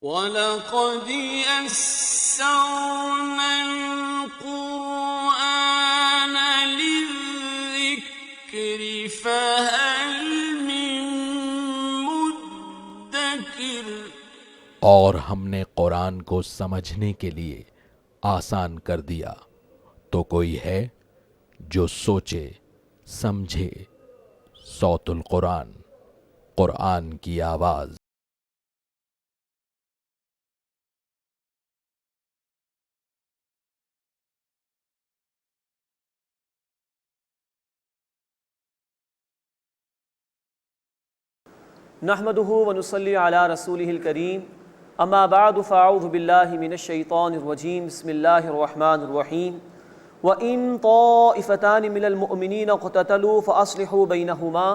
وَلَقَدْ يَسَّرْنَا الْقُرْآنَ لِلذِّكْرِ فَهَلْ مِن مُّدَّكِرٍ۔ اور ہم نے قرآن کو سمجھنے کے لیے آسان کر دیا، تو کوئی ہے جو سوچے سمجھے۔ صوت القرآن، قرآن کی آواز۔ نحمده ونصلي على رسوله الكريم اما بعد فاعوذ بالله من الشيطان الرجيم بسم الله الرحمن الرحيم وإن طائفتان من المؤمنين اقتتلوا فأصلحوا بينهما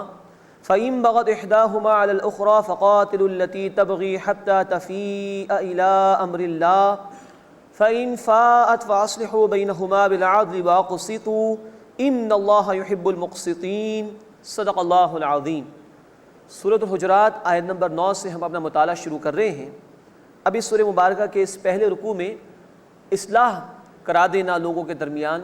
فإن بغت إحداهما على الأخرى فقاتلوا التي تبغي حتى تفيء إلى أمر الله فإن فاءت فأصلحوا بينهما بالعدل وأقسطوا إن الله يحب المقسطين صدق الله العظيم۔ سورۃ الحجرات آیت نمبر 9 سے ہم اپنا مطالعہ شروع کر رہے ہیں۔ اب اس سورہ مبارکہ کے اس پہلے رکوع میں اصلاح کرا دینا لوگوں کے درمیان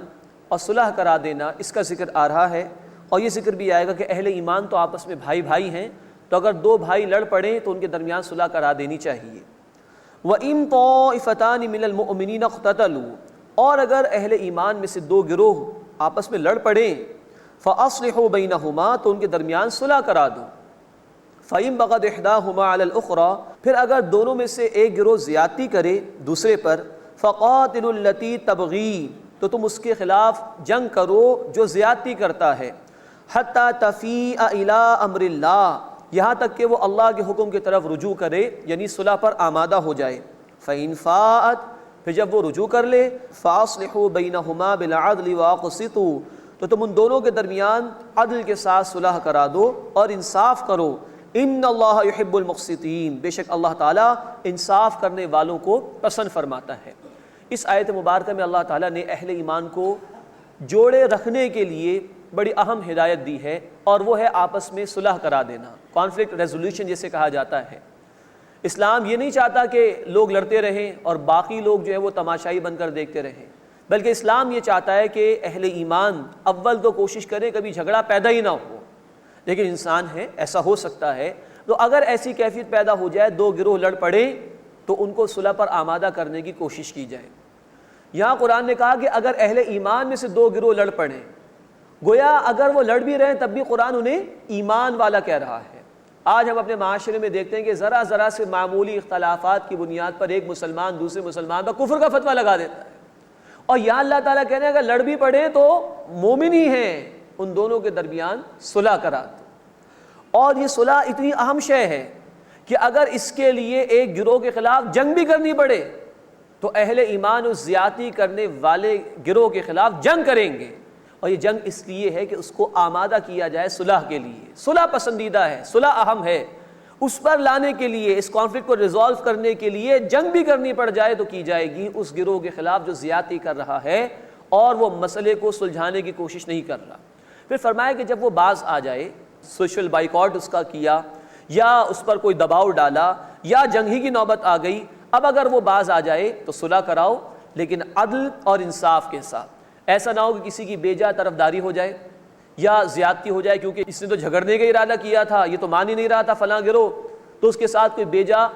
اور صلح کرا دینا، اس کا ذکر آ رہا ہے، اور یہ ذکر بھی آئے گا کہ اہل ایمان تو آپس میں بھائی بھائی ہیں، تو اگر دو بھائی لڑ پڑیں تو ان کے درمیان صلح کرا دینی چاہیے۔ وَإِن طَائِفَتَانِ مِنَ الْمُؤْمِنِينَ اقْتَتَلُوا، اور اگر اہل ایمان میں سے دو گروہ آپس میں لڑ پڑیں، فَأَصْلِحُوا بَيْنَهُمَا، تو ان کے درمیان صلح کرا دو۔ فَإِن بَغَتْ إِحْدَاهُمَا عَلَى الْأُخْرَى، پھر اگر دونوں میں سے ایک گروہ زیادتی کرے دوسرے پر، فَقَاتِلُوا الَّتِي تَبْغِي، تو تم اس کے خلاف جنگ کرو جو زیادتی کرتا ہے، حَتَّى تَفِيءَ إِلَىٰ أَمْرِ اللَّهِ، یہاں تک کہ وہ اللہ کے حکم کی طرف رجوع کرے، یعنی صلح پر آمادہ ہو جائے۔ فَإِن فَاءَتْ، پھر جب وہ رجوع کر لے، فَأَصْلِحُوا بَيْنَهُمَا بِالْعَدْلِ وَأَقْسِطُوا، تو تم ان دونوں کے درمیان عدل کے ساتھ صلح کرا دو اور انصاف کرو۔ ان اللہ یحب المقسطین، بے شک اللہ تعالیٰ انصاف کرنے والوں کو پسند فرماتا ہے۔ اس آیت مبارکہ میں اللہ تعالیٰ نے اہل ایمان کو جوڑے رکھنے کے لیے بڑی اہم ہدایت دی ہے، اور وہ ہے آپس میں صلح کرا دینا، کانفلکٹ ریزولوشن جسے کہا جاتا ہے۔ اسلام یہ نہیں چاہتا کہ لوگ لڑتے رہیں اور باقی لوگ جو ہے وہ تماشائی بن کر دیکھتے رہیں، بلکہ اسلام یہ چاہتا ہے کہ اہل ایمان اول تو کوشش کریں کبھی جھگڑا پیدا ہی نہ ہو، لیکن انسان ہے، ایسا ہو سکتا ہے، تو اگر ایسی کیفیت پیدا ہو جائے دو گروہ لڑ پڑیں تو ان کو صلح پر آمادہ کرنے کی کوشش کی جائے۔ یہاں قرآن نے کہا کہ اگر اہل ایمان میں سے دو گروہ لڑ پڑیں، گویا اگر وہ لڑ بھی رہے ہیں تب بھی قرآن انہیں ایمان والا کہہ رہا ہے۔ آج ہم اپنے معاشرے میں دیکھتے ہیں کہ ذرا ذرا سے معمولی اختلافات کی بنیاد پر ایک مسلمان دوسرے مسلمان پر کفر کا فتویٰ لگا دیتا ہے، اور یہاں اللہ تعالیٰ کہہ رہے ہیں اگر لڑ بھی پڑے تو مومن ہی ہیں، ان دونوں کے درمیان صلح کرا دو۔ اور یہ صلح اتنی اہم شے ہے کہ اگر اس کے لیے ایک گروہ کے خلاف جنگ بھی کرنی پڑے تو اہل ایمان اس زیادتی کرنے والے گروہ کے خلاف جنگ کریں گے، اور یہ جنگ اس لیے ہے کہ اس کو آمادہ کیا جائے صلح کے لیے۔ صلح پسندیدہ ہے، صلح اہم ہے، اس پر لانے کے لیے، اس کانفلکٹ کو ریزالو کرنے کے لیے جنگ بھی کرنی پڑ جائے تو کی جائے گی اس گروہ کے خلاف جو زیادتی کر رہا ہے اور وہ مسئلے کو سلجھانے کی کوشش نہیں کر رہا۔ پھر فرمایا کہ جب وہ باز آ جائے، سوشل بائیکاٹ اس کا کیا یا اس پر کوئی دباؤ ڈالا یا جنگ ہی کی نوبت آ گئی، اب اگر وہ باز آ جائے تو صلح کراؤ، لیکن عدل اور انصاف کے ساتھ۔ ایسا نہ ہو کہ کسی کی بے جا طرفداری ہو جائے یا زیادتی ہو جائے، کیونکہ اس نے تو جھگڑنے کا ارادہ کیا تھا، یہ تو مان ہی نہیں رہا تھا فلاں گروہ، تو اس کے ساتھ کوئی بے جا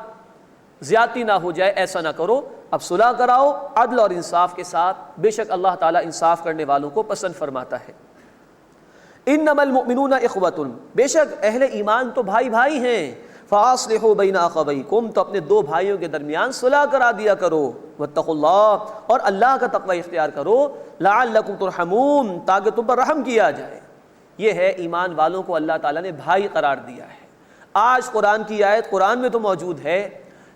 زیادتی نہ ہو جائے، ایسا نہ کرو۔ اب صلح کراؤ عدل اور انصاف کے ساتھ، بے شک اللہ تعالیٰ انصاف کرنے والوں کو پسند فرماتا ہے۔ انما المؤمنون اخوۃ، بے شک اہل ایمان تو بھائی بھائی ہیں۔ فاصلحوا بین اخویکم، تو اپنے دو بھائیوں کے درمیان صلح کرا دیا کرو۔ واتقوا اللہ، اور اللہ کا تقوی اختیار کرو۔ لعلکم ترحمون، تاکہ تم پر رحم کیا جائے۔ یہ ہے ایمان والوں کو اللہ تعالیٰ نے بھائی قرار دیا ہے۔ آج قرآن کی آیت قرآن میں تو موجود ہے،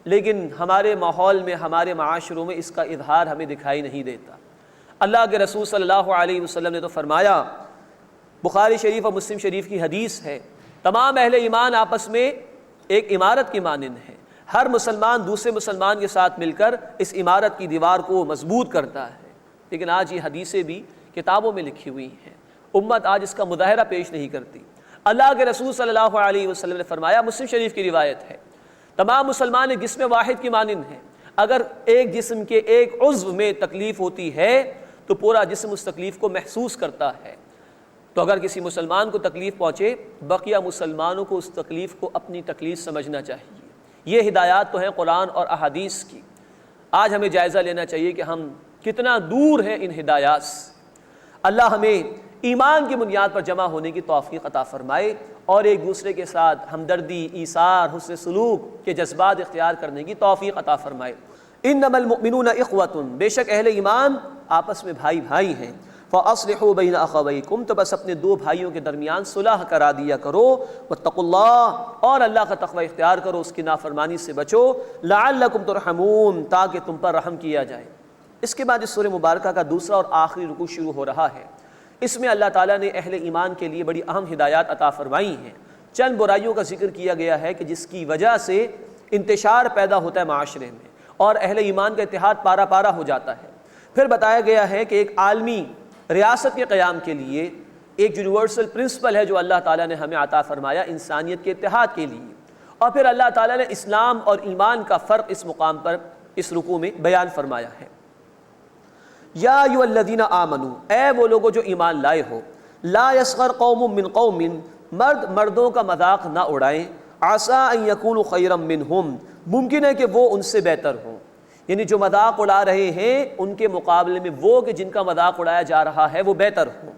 لیکن ہمارے ماحول میں، ہمارے معاشروں میں اس کا اظہار ہمیں دکھائی نہیں دیتا۔ اللہ کے رسول صلی اللہ علیہ وسلم نے تو فرمایا، بخاری شریف اور مسلم شریف کی حدیث ہے، تمام اہل ایمان آپس میں ایک عمارت کی مانند ہے، ہر مسلمان دوسرے مسلمان کے ساتھ مل کر اس عمارت کی دیوار کو مضبوط کرتا ہے۔ لیکن آج یہ حدیثیں بھی کتابوں میں لکھی ہوئی ہیں، امت آج اس کا مظاہرہ پیش نہیں کرتی۔ اللہ کے رسول صلی اللہ علیہ وسلم نے فرمایا، مسلم شریف کی روایت ہے، تمام مسلمان ایک جسم واحد کی مانند ہیں، اگر ایک جسم کے ایک عضو میں تکلیف ہوتی ہے تو پورا جسم اس تکلیف کو محسوس کرتا ہے۔ تو اگر کسی مسلمان کو تکلیف پہنچے، بقیہ مسلمانوں کو اس تکلیف کو اپنی تکلیف سمجھنا چاہیے۔ یہ ہدایات تو ہیں قرآن اور احادیث کی۔ آج ہمیں جائزہ لینا چاہیے کہ ہم کتنا دور ہیں ان ہدایات سے۔ اللہ ہمیں ایمان کی بنیاد پر جمع ہونے کی توفیق عطا فرمائے اور ایک دوسرے کے ساتھ ہمدردی، ایثار، حسن سلوک کے جذبات اختیار کرنے کی توفیق عطا فرمائے۔ انما المؤمنون اخوۃ، بے شک اہل ایمان آپس میں بھائی بھائی ہیں۔ فاصلحوا بین اخویکم، تو بس اپنے دو بھائیوں کے درمیان صلح کرا دیا کرو۔ واتقوا اللہ، اور اللہ کا تقوی اختیار کرو، اس کی نافرمانی سے بچو۔ لعلکم ترحمون، تاکہ تم پر رحم کیا جائے۔ اس کے بعد اس سورہ مبارکہ کا دوسرا اور آخری رکوع شروع ہو رہا ہے۔ اس میں اللہ تعالیٰ نے اہل ایمان کے لیے بڑی اہم ہدایات عطا فرمائی ہیں۔ چند برائیوں کا ذکر کیا گیا ہے کہ جس کی وجہ سے انتشار پیدا ہوتا ہے معاشرے میں اور اہل ایمان کا اتحاد پارا پارا ہو جاتا ہے۔ پھر بتایا گیا ہے کہ ایک عالمی ریاست کے قیام کے لیے ایک یونیورسل پرنسپل ہے جو اللہ تعالیٰ نے ہمیں عطا فرمایا انسانیت کے اتحاد کے لیے، اور پھر اللہ تعالیٰ نے اسلام اور ایمان کا فرق اس مقام پر اس رکوع میں بیان فرمایا ہے۔ یا ایھا الذین آمنوا، اے وہ لوگوں جو ایمان لائے ہو، لا یسخر قوم من قوم، مرد مردوں کا مذاق نہ اڑائیں، عسیٰ ان یکونوا خیرا منہم، ممکن ہے کہ وہ ان سے بہتر ہوں، یعنی جو مذاق اڑا رہے ہیں ان کے مقابلے میں وہ کہ جن کا مذاق اڑایا جا رہا ہے وہ بہتر ہوں۔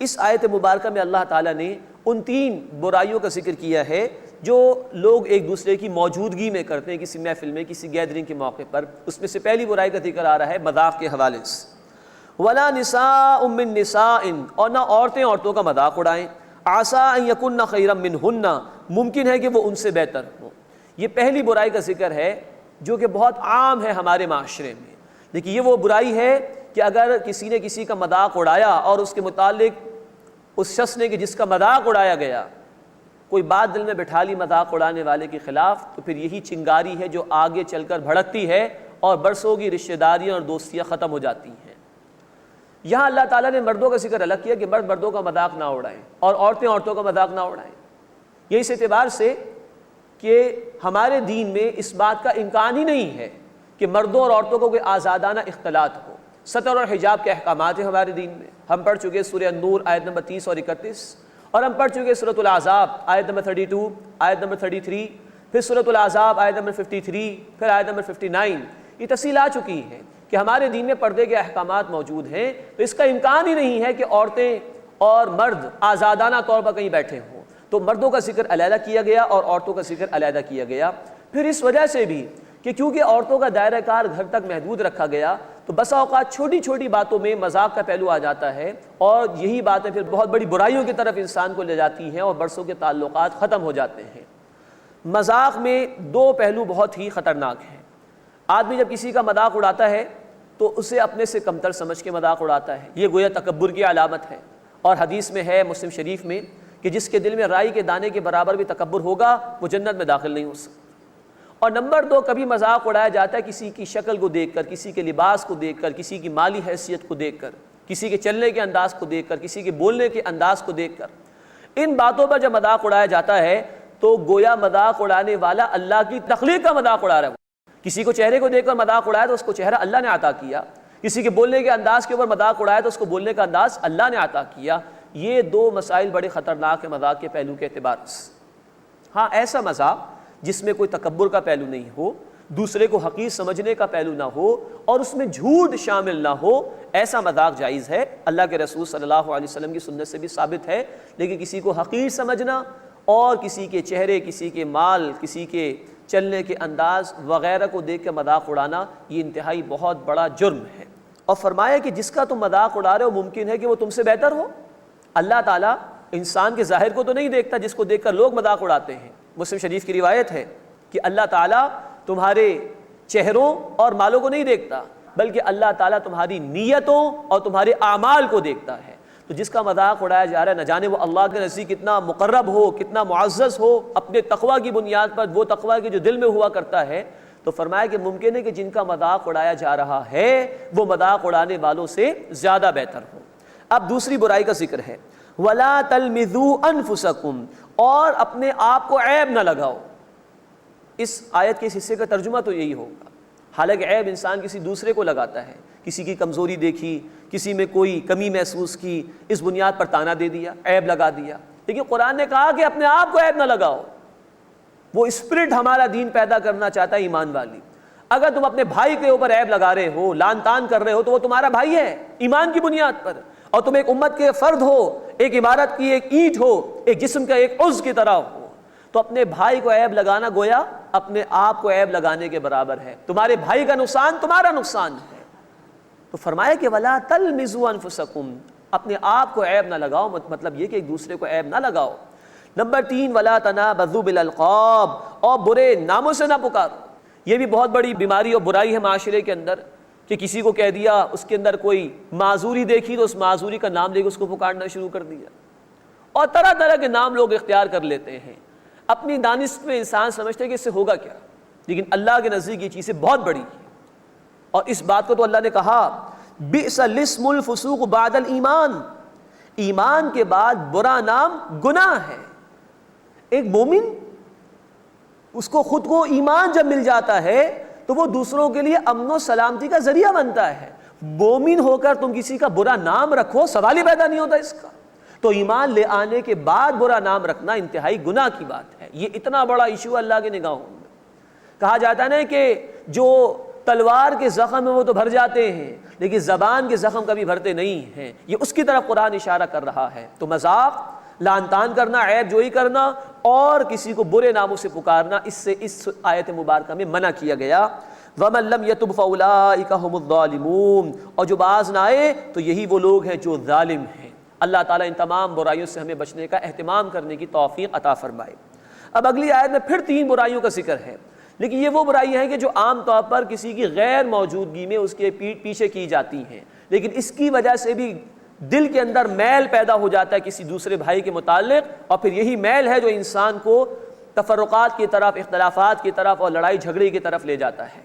اس آیت مبارکہ میں اللہ تعالیٰ نے ان تین برائیوں کا ذکر کیا ہے جو لوگ ایک دوسرے کی موجودگی میں کرتے ہیں، کسی محفل میں، کسی گیدرنگ کے موقع پر۔ اس میں سے پہلی برائی کا ذکر آ رہا ہے مذاق کے حوالے سے۔ ولا نساء من نساء، اور نہ عورتیں عورتوں کا مذاق اڑائیں، عسیٰ ان یکن خیرا منہن، ممکن ہے کہ وہ ان سے بہتر ہوں۔ یہ پہلی برائی کا ذکر ہے جو کہ بہت عام ہے ہمارے معاشرے میں، لیکن یہ وہ برائی ہے کہ اگر کسی نے کسی کا مذاق اڑایا اور اس کے متعلق اس شخص نے کہ جس کا مذاق اڑایا گیا کوئی بات دل میں بٹھا لی مذاق اڑانے والے کے خلاف، تو پھر یہی چنگاری ہے جو آگے چل کر بھڑکتی ہے اور برسوں کی رشتہ داریاں اور دوستیاں ختم ہو جاتی ہیں۔ یہاں اللہ تعالیٰ نے مردوں کا ذکر الگ کیا کہ مرد مردوں کا مذاق نہ اڑائیں اور عورتیں عورتوں کا مذاق نہ اڑائیں۔ یہ اس اعتبار سے کہ ہمارے دین میں اس بات کا امکان ہی نہیں ہے کہ مردوں اور عورتوں کو کوئی آزادانہ اختلاط ہو۔ ستر اور حجاب کے احکامات ہیں ہمارے دین میں، ہم پڑھ چکے سورہ النور آیت نمبر 30 اور 31، اور ہم پڑھ چکے سورۃ الاحزاب آیت نمبر 32، آیت نمبر 33، پھر سورۃ الاحزاب آیت نمبر 53، پھر آیت نمبر 59۔ یہ تفصیل آ چکی ہے کہ ہمارے دین میں پردے کے احکامات موجود ہیں، تو اس کا امکان ہی نہیں ہے کہ عورتیں اور مرد آزادانہ طور پر کہیں بیٹھے ہوں۔ تو مردوں کا ذکر علیحدہ کیا گیا اور عورتوں کا ذکر علیحدہ کیا گیا۔ پھر اس وجہ سے بھی کہ کیونکہ عورتوں کا دائرہ کار گھر تک محدود رکھا گیا تو بسا اوقات چھوٹی چھوٹی باتوں میں مذاق کا پہلو آ جاتا ہے، اور یہی باتیں پھر بہت بڑی برائیوں کی طرف انسان کو لے جاتی ہیں اور برسوں کے تعلقات ختم ہو جاتے ہیں۔ مذاق میں دو پہلو بہت ہی خطرناک ہیں۔ آدمی جب کسی کا مذاق اڑاتا ہے تو اسے اپنے سے کمتر سمجھ کے مذاق اڑاتا ہے، یہ گویا تکبر کی علامت ہے، اور حدیث میں ہے مسلم شریف میں کہ جس کے دل میں رائی کے دانے کے برابر بھی تکبر ہوگا وہ جنت میں داخل نہیں ہو سکتا۔ اور نمبر دو، کبھی مذاق اڑایا جاتا ہے کسی کی شکل کو دیکھ کر، کسی کے لباس کو دیکھ کر، کسی کی مالی حیثیت کو دیکھ کر، کسی کے چلنے کے انداز کو دیکھ کر، کسی کے بولنے کے انداز کو دیکھ کر۔ ان باتوں پر جب مذاق اڑایا جاتا ہے تو گویا مذاق اڑانے والا اللہ کی تخلیق کا مذاق اڑا رہا ہے۔ کسی کو چہرے کو دیکھ کر مذاق اڑایا تو اس کو چہرہ اللہ نے عطا کیا، کسی کے بولنے کے انداز کے اوپر مذاق اڑایا تو اس کو بولنے کا انداز اللہ نے عطا کیا۔ یہ دو مسائل بڑے خطرناک ہیں مذاق کے پہلو کے اعتبار سے۔ ہاں، ایسا مذاق جس میں کوئی تکبر کا پہلو نہیں ہو، دوسرے کو حقیر سمجھنے کا پہلو نہ ہو اور اس میں جھوٹ شامل نہ ہو، ایسا مذاق جائز ہے، اللہ کے رسول صلی اللہ علیہ وسلم کی سنت سے بھی ثابت ہے۔ لیکن کسی کو حقیر سمجھنا اور کسی کے چہرے، کسی کے مال، کسی کے چلنے کے انداز وغیرہ کو دیکھ کے مذاق اڑانا، یہ انتہائی بہت بڑا جرم ہے۔ اور فرمایا کہ جس کا تم مذاق اڑا رہے ہو ممکن ہے کہ وہ تم سے بہتر ہو۔ اللہ تعالیٰ انسان کے ظاہر کو تو نہیں دیکھتا جس کو دیکھ کر لوگ مذاق اڑاتے ہیں۔ مسلم شریف کی روایت ہے کہ اللہ تعالیٰ تمہارے چہروں اور مالوں کو نہیں دیکھتا، بلکہ اللہ تعالیٰ تمہاری نیتوں اور تمہارے اعمال کو دیکھتا ہے۔ تو جس کا مذاق اڑایا جا رہا ہے، نہ جانے وہ اللہ کے نزدیک کتنا مقرب ہو، کتنا معزز ہو، اپنے تقوی کی بنیاد پر، وہ تقوی کے جو دل میں ہوا کرتا ہے، تو فرمایا کہ ممکن ہے کہ جن کا مذاق اڑایا جا رہا ہے وہ مذاق اڑانے والوں سے زیادہ بہتر ہو۔ اب دوسری برائی کا ذکر ہے، وَلَا تَلْمِزُوا أَنفُسَكُمْ، اور اپنے آپ کو عیب نہ لگاؤ۔ اس آیت کے اس حصے کا ترجمہ تو یہی ہوگا۔ حالانکہ عیب انسان کسی دوسرے کو لگاتا ہے، کسی کی کمزوری دیکھی، کسی میں کوئی کمی محسوس کی، اس بنیاد پر تانا دے دیا، عیب لگا دیا۔ لیکن قرآن نے کہا کہ اپنے آپ کو عیب نہ لگاؤ۔ وہ اسپرٹ ہمارا دین پیدا کرنا چاہتا ہے ایمان والی۔ اگر تم اپنے بھائی کے اوپر عیب لگا رہے ہو، لان تان کر رہے ہو، تو وہ تمہارا بھائی ہے ایمان کی بنیاد پر، اور تم ایک امت کے فرد ہو، ایک عمارت کی ایک اینٹ ہو، ایک جسم کا ایک عضو کی طرح ہو۔ تو اپنے بھائی کو عیب لگانا گویا اپنے آپ کو عیب لگانے کے برابر ہے۔ تمہارے بھائی کا نقصان تمہارا نقصان ہے۔ تو فرمایا کہ وَلَا تَلْمِزُوا أَنفُسَكُمْ، اپنے آپ کو عیب نہ لگاؤ، مطلب یہ کہ ایک دوسرے کو عیب نہ لگاؤ۔ نمبر 3 وَلَا تَنَابَذُوا بِالْأَلْقَابِ، اور برے ناموں سے نہ پکارو۔ یہ بھی بہت بڑی بیماری اور برائی ہے معاشرے کے اندر کہ کسی کو کہہ دیا، اس کے اندر کوئی معذوری دیکھی تو اس معذوری کا نام لے کے اس کو پکارنا شروع کر دیا، اور طرح طرح کے نام لوگ اختیار کر لیتے ہیں۔ اپنی دانش میں انسان سمجھتے ہیں کہ اس سے ہوگا کیا، لیکن اللہ کے نزدیک یہ چیزیں بہت بڑی ہیں۔ اور اس بات کو تو اللہ نے کہا بئس الاسم الفسوق بعد الایمان، ایمان کے بعد برا نام گناہ ہے۔ ایک مومن اس کو خود کو ایمان جب مل جاتا ہے تو وہ دوسروں کے لیے امن و سلامتی کا ذریعہ بنتا ہے۔ مومن ہو کر تم کسی کا برا نام رکھو، سوال ہی پیدا نہیں ہوتا اس کا۔ تو ایمان لے آنے کے بعد برا نام رکھنا انتہائی گناہ کی بات ہے۔ یہ اتنا بڑا ایشو اللہ کی نگاہوں میں۔ کہا جاتا ہے نا کہ جو تلوار کے زخم ہیں وہ تو بھر جاتے ہیں، لیکن زبان کے زخم کبھی بھرتے نہیں ہیں۔ یہ اس کی طرف قرآن اشارہ کر رہا ہے۔ تو مذاق، لعن طعن کرنا، عیب جوئی کرنا اور کسی کو برے ناموں سے پکارنا، اس سے اس آیت مبارکہ میں منع کیا گیا۔ وَمَن لَّمْ يَتُبْ فَأُولَٰئِكَ هُمُ الظَّالِمُونَ، اور جو باز نہ آئے تو یہی وہ لوگ ہیں جو ظالم ہیں۔ اللہ تعالیٰ ان تمام برائیوں سے ہمیں بچنے کا اہتمام کرنے کی توفیق عطا فرمائے۔ اب اگلی آیت میں پھر 3 برائیوں کا ذکر ہے، لیکن یہ وہ برائیاں ہیں کہ جو عام طور پر کسی کی غیر موجودگی میں اس کے پیٹھ پیچھے کی جاتی ہیں، لیکن اس کی وجہ سے بھی دل کے اندر میل پیدا ہو جاتا ہے کسی دوسرے بھائی کے متعلق، اور پھر یہی میل ہے جو انسان کو تفرقات کی طرف، اختلافات کی طرف اور لڑائی جھگڑے کی طرف لے جاتا ہے۔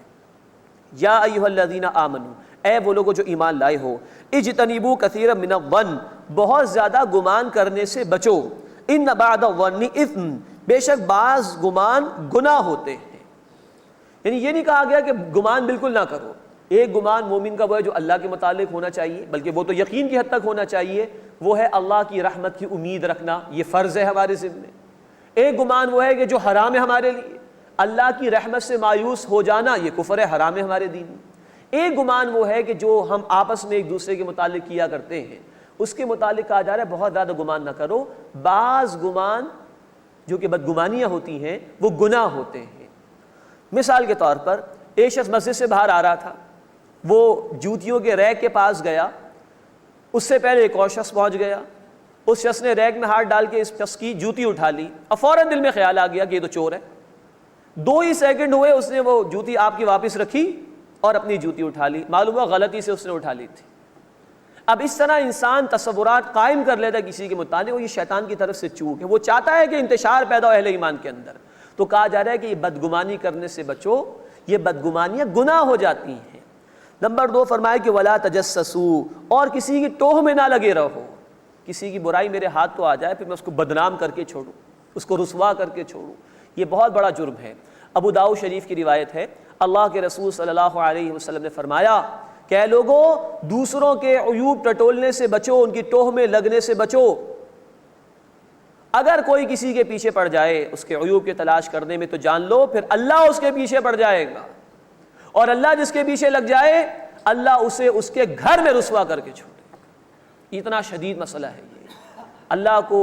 یا ایھا الذین آمنوا، اے وہ لوگوں جو ایمان لائے ہو، اجتنبوا کثیرا من الظن، بہت زیادہ گمان کرنے سے بچو، ان بعد الظن اثم، بے شک بعض گمان گناہ ہوتے ہیں۔ یعنی یہ نہیں کہا گیا کہ گمان بالکل نہ کرو۔ ایک گمان مومن کا وہ ہے جو اللہ کے متعلق ہونا چاہیے، بلکہ وہ تو یقین کی حد تک ہونا چاہیے، وہ ہے اللہ کی رحمت کی امید رکھنا، یہ فرض ہے ہمارے ذمہ۔ ایک گمان وہ ہے کہ جو حرام ہے ہمارے لیے، اللہ کی رحمت سے مایوس ہو جانا، یہ کفر ہے، حرام ہے ہمارے دین میں۔ ایک گمان وہ ہے کہ جو ہم آپس میں ایک دوسرے کے متعلق کیا کرتے ہیں، اس کے متعلق کہا جا رہا ہے بہت زیادہ گمان نہ کرو۔ بعض گمان جو کہ بدگمانیاں ہوتی ہیں وہ گناہ ہوتے ہیں۔ مثال کے طور پر ایک شخص مسجد سے باہر آ رہا تھا، وہ جوتیوں کے ریک کے پاس گیا، اس سے پہلے ایک اور شخص پہنچ گیا، اس شخص نے ریک میں ہاتھ ڈال کے اس شخص کی جوتی اٹھا لی، اور فوراً دل میں خیال آ گیا کہ یہ تو چور ہے۔ 2 ہی سیکنڈ ہوئے، اس نے وہ جوتی آپ کی واپس رکھی اور اپنی جوتی اٹھا لی، معلوم ہوا غلطی سے اس نے اٹھا لی تھی۔ اب اس طرح انسان تصورات قائم کر لیتا ہے کسی کے متعلق، وہ یہ شیطان کی طرف سے چوک ہے، وہ چاہتا ہے کہ انتشار پیدا ہو اہل ایمان کے اندر۔ تو کہا جا رہا ہے کہ یہ بدگمانی کرنے سے بچو، یہ بدگمانیاں گناہ ہو جاتی ہیں۔ نمبر 2 فرمائے کہ ولا تجسسوا، اور کسی کی ٹوہ میں نہ لگے رہو۔ کسی کی برائی میرے ہاتھ تو آ جائے پھر میں اس کو بدنام کر کے چھوڑوں، اس کو رسوا کر کے چھوڑوں، یہ بہت بڑا جرم ہے۔ ابو داؤد شریف کی روایت ہے، اللہ کے رسول صلی اللہ علیہ وسلم نے فرمایا کہ اے لوگوں، دوسروں کے عیوب ٹٹولنے سے بچو، ان کی ٹوہ میں لگنے سے بچو۔ اگر کوئی کسی کے پیچھے پڑ جائے اس کے عیوب کی تلاش کرنے میں، تو جان لو پھر اللہ اس کے پیچھے پڑ جائے گا، اور اللہ جس کے پیچھے لگ جائے اللہ اسے اس کے گھر میں رسوا کر کے چھوڑے۔ اتنا شدید مسئلہ ہے یہ۔ اللہ کو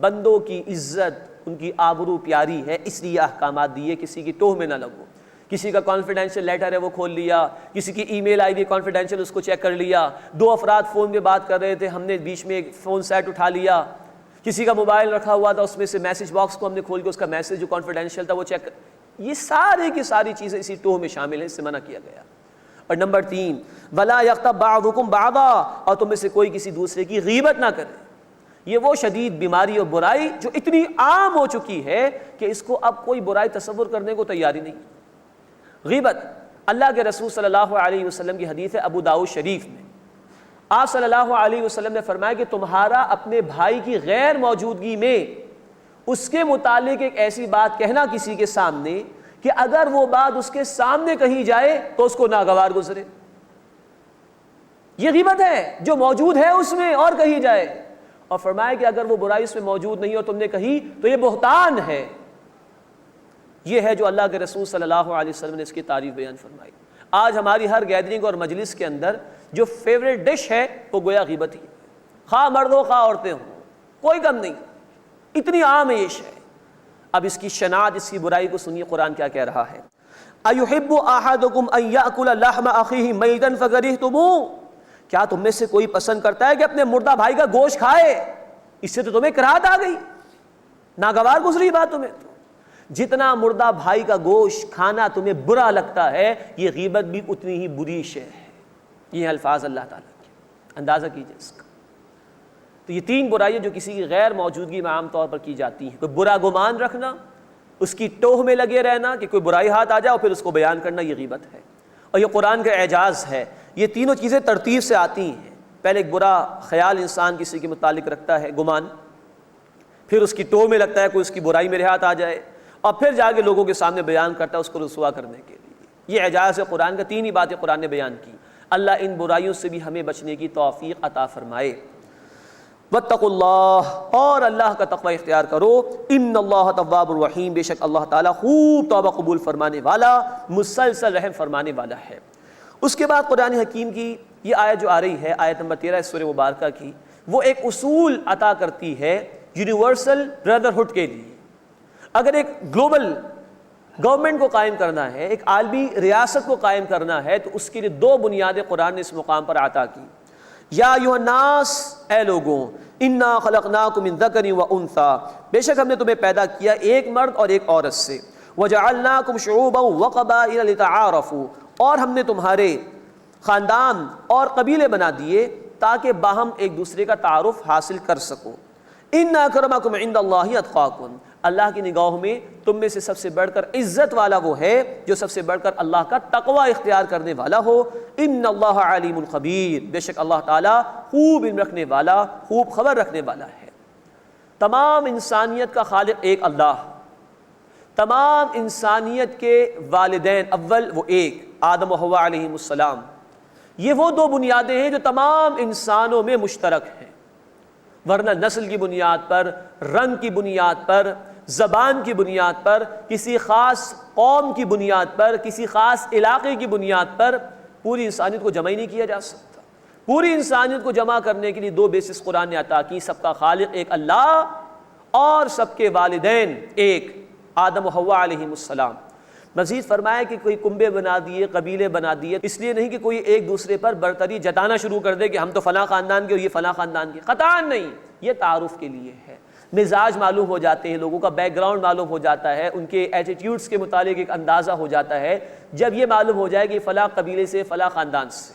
بندوں کی عزت، ان کی آبرو پیاری ہے، اس لیے احکامات دیے، کسی کی ٹوہ میں نہ لگو۔ کسی کا کانفیڈینشیل لیٹر ہے وہ کھول لیا، کسی کی ای میل آئی ڈی کانفیڈینشیل اس کو چیک کر لیا، 2 افراد فون پہ بات کر رہے تھے، ہم نے بیچ میں ایک فون سیٹ اٹھا لیا، کسی کا موبائل رکھا ہوا تھا، اس میں سے میسج باکس کو ہم نے کھول کے اس کا میسج جو کانفیڈینشیل تھا وہ چیک کر، یہ ساری کی ساری چیزیں اسی ٹوہ میں شامل ہیں، اس سے منع کیا گیا۔ اور نمبر 3 ولا یغتب بعضکم بعضا، اور تم میں سے کوئی کسی دوسرے کی غیبت نہ کرے۔ یہ وہ شدید بیماری اور برائی جو اتنی عام ہو چکی ہے کہ اس کو اب کوئی برائی تصور کرنے کو تیاری نہیں۔ غیبت، اللہ کے رسول صلی اللہ علیہ وسلم کی حدیث ہے ابو داؤد شریف میں، آپ صلی اللہ علیہ وسلم نے فرمایا کہ تمہارا اپنے بھائی کی غیر موجودگی میں اس کے متعلق ایک ایسی بات کہنا کسی کے سامنے کہ اگر وہ بات اس کے سامنے کہی جائے تو اس کو ناگوار گزرے. یہ غیبت ہے جو موجود ہے اس میں اور کہی جائے. اور فرمایا کہ اگر وہ برائی اس میں موجود نہیں اور تم نے کہی تو یہ بہتان ہے. یہ ہے جو اللہ کے رسول صلی اللہ علیہ وسلم نے اس کی تعریف بیان فرمائی. آج ہماری ہر گیدرنگ اور مجلس کے اندر جو فیوریٹ ڈش ہے وہ گویا غیبت ہی ہے. خواہ مرد ہو خواہ عورتیں ہوں, کوئی کم نہیں, اتنی عام ہے یہ شے. اب اس کی شناعت, اس کی برائی کو سنیے قرآن کیا کہہ رہا ہے. اَيُحِبُّ أَحَدُكُمْ أَن يَأْكُلَ لَحْمَ أَخِيهِ مَيْتًا فَكَرِهْتُمُوهُ, کیا تم میں سے کوئی پسند کرتا ہے کہ اپنے مردہ بھائی کا گوشت کھائے؟ اس سے تو تمہیں کراہت آ گئی, ناگوار گزری بات تمہیں. تو جتنا مردہ بھائی کا گوشت کھانا تمہیں برا لگتا ہے, یہ غیبت بھی اتنی ہی بری شے ہے. یہ الفاظ اللہ تعالیٰ کے, اندازہ کیجئے اس کا. تو یہ تین برائیاں جو کسی کی غیر موجودگی میں عام طور پر کی جاتی ہیں. کوئی برا گمان رکھنا, اس کی ٹوہ میں لگے رہنا کہ کوئی برائی ہاتھ آ جائے اور پھر اس کو بیان کرنا, یہ غیبت ہے. اور یہ قرآن کا اعجاز ہے. یہ تینوں چیزیں ترتیب سے آتی ہیں. پہلے ایک برا خیال انسان کسی کے متعلق رکھتا ہے, گمان, پھر اس کی ٹوہ میں لگتا ہے کوئی اس کی برائی میرے ہاتھ آ جائے, اور پھر جا کے لوگوں کے سامنے بیان کرتا ہے اس کو رسوا کرنے کے لیے. یہ اعجاز ہے قرآن کا. تین ہی باتیں قرآن نے بیان کی. اللہ ان برائیوں سے بھی ہمیں بچنے کی توفیق عطا فرمائے. واتقوا اللہ, اور اللہ کا تقوی اختیار کرو. ان اللہ تواب الرحیم, بے شک اللہ تعالیٰ خوب توبہ قبول فرمانے والا, مسلسل رحم فرمانے والا ہے. اس کے بعد قرآن حکیم کی یہ آیت جو آ رہی ہے, آیت نمبر 13 سورہ مبارکہ کی, وہ ایک اصول عطا کرتی ہے یونیورسل بردرہڈ کے لیے. اگر ایک گلوبل گورنمنٹ کو قائم کرنا ہے, ایک عالمی ریاست کو قائم کرنا ہے, تو اس کے لیے دو بنیادیں قرآن نے اس مقام پر عطا کی. یا ایھا الناس, اے لوگوں, انا خلقناکم من ذکر و انثی, بے شک ہم نے تمہیں پیدا کیا ایک مرد اور ایک عورت سے. وجعلناکم شعوبا وقبائل لتعارفوا, اور ہم نے تمہارے خاندان اور قبیلے بنا دیے تاکہ باہم ایک دوسرے کا تعارف حاصل کر سکو. ان اکرمکم عند اللہ اتقاکم, اللہ کی نگاہوں میں تم میں سے سب سے بڑھ کر عزت والا وہ ہے جو سب سے بڑھ کر اللہ کا تقوی اختیار کرنے والا ہو. ان اللہ علیم خبیر, بے شک اللہ تعالیٰ خوب علم رکھنے والا, خوب خبر رکھنے والا ہے. تمام انسانیت کا خالق ایک اللہ, تمام انسانیت کے والدین اول وہ ایک, آدم و حوا علیہم السلام. یہ وہ دو بنیادیں ہیں جو تمام انسانوں میں مشترک ہیں, ورنہ نسل کی بنیاد پر, رنگ کی بنیاد پر, زبان کی بنیاد پر, کسی خاص قوم کی بنیاد پر, کسی خاص علاقے کی بنیاد پر پوری انسانیت کو جمع ہی نہیں کیا جا سکتا. پوری انسانیت کو جمع کرنے کے لیے دو بیسس قرآن نے عطا کی, سب کا خالق ایک اللہ اور سب کے والدین ایک, آدم و حوا علیہم السلام. مزید فرمایا کہ کوئی کنبے بنا دیے, قبیلے بنا دیے, اس لیے نہیں کہ کوئی ایک دوسرے پر برتری جتانا شروع کر دے کہ ہم تو فلاں خاندان کے اور یہ فلاں خاندان کے, قطعاً نہیں. یہ تعارف کے لیے ہے. مزاج معلوم ہو جاتے ہیں, لوگوں کا بیک گراؤنڈ معلوم ہو جاتا ہے, ان کے ایٹیٹیوڈز کے متعلق ایک اندازہ ہو جاتا ہے. جب یہ معلوم ہو جائے کہ فلاں قبیلے سے, فلاں خاندان سے.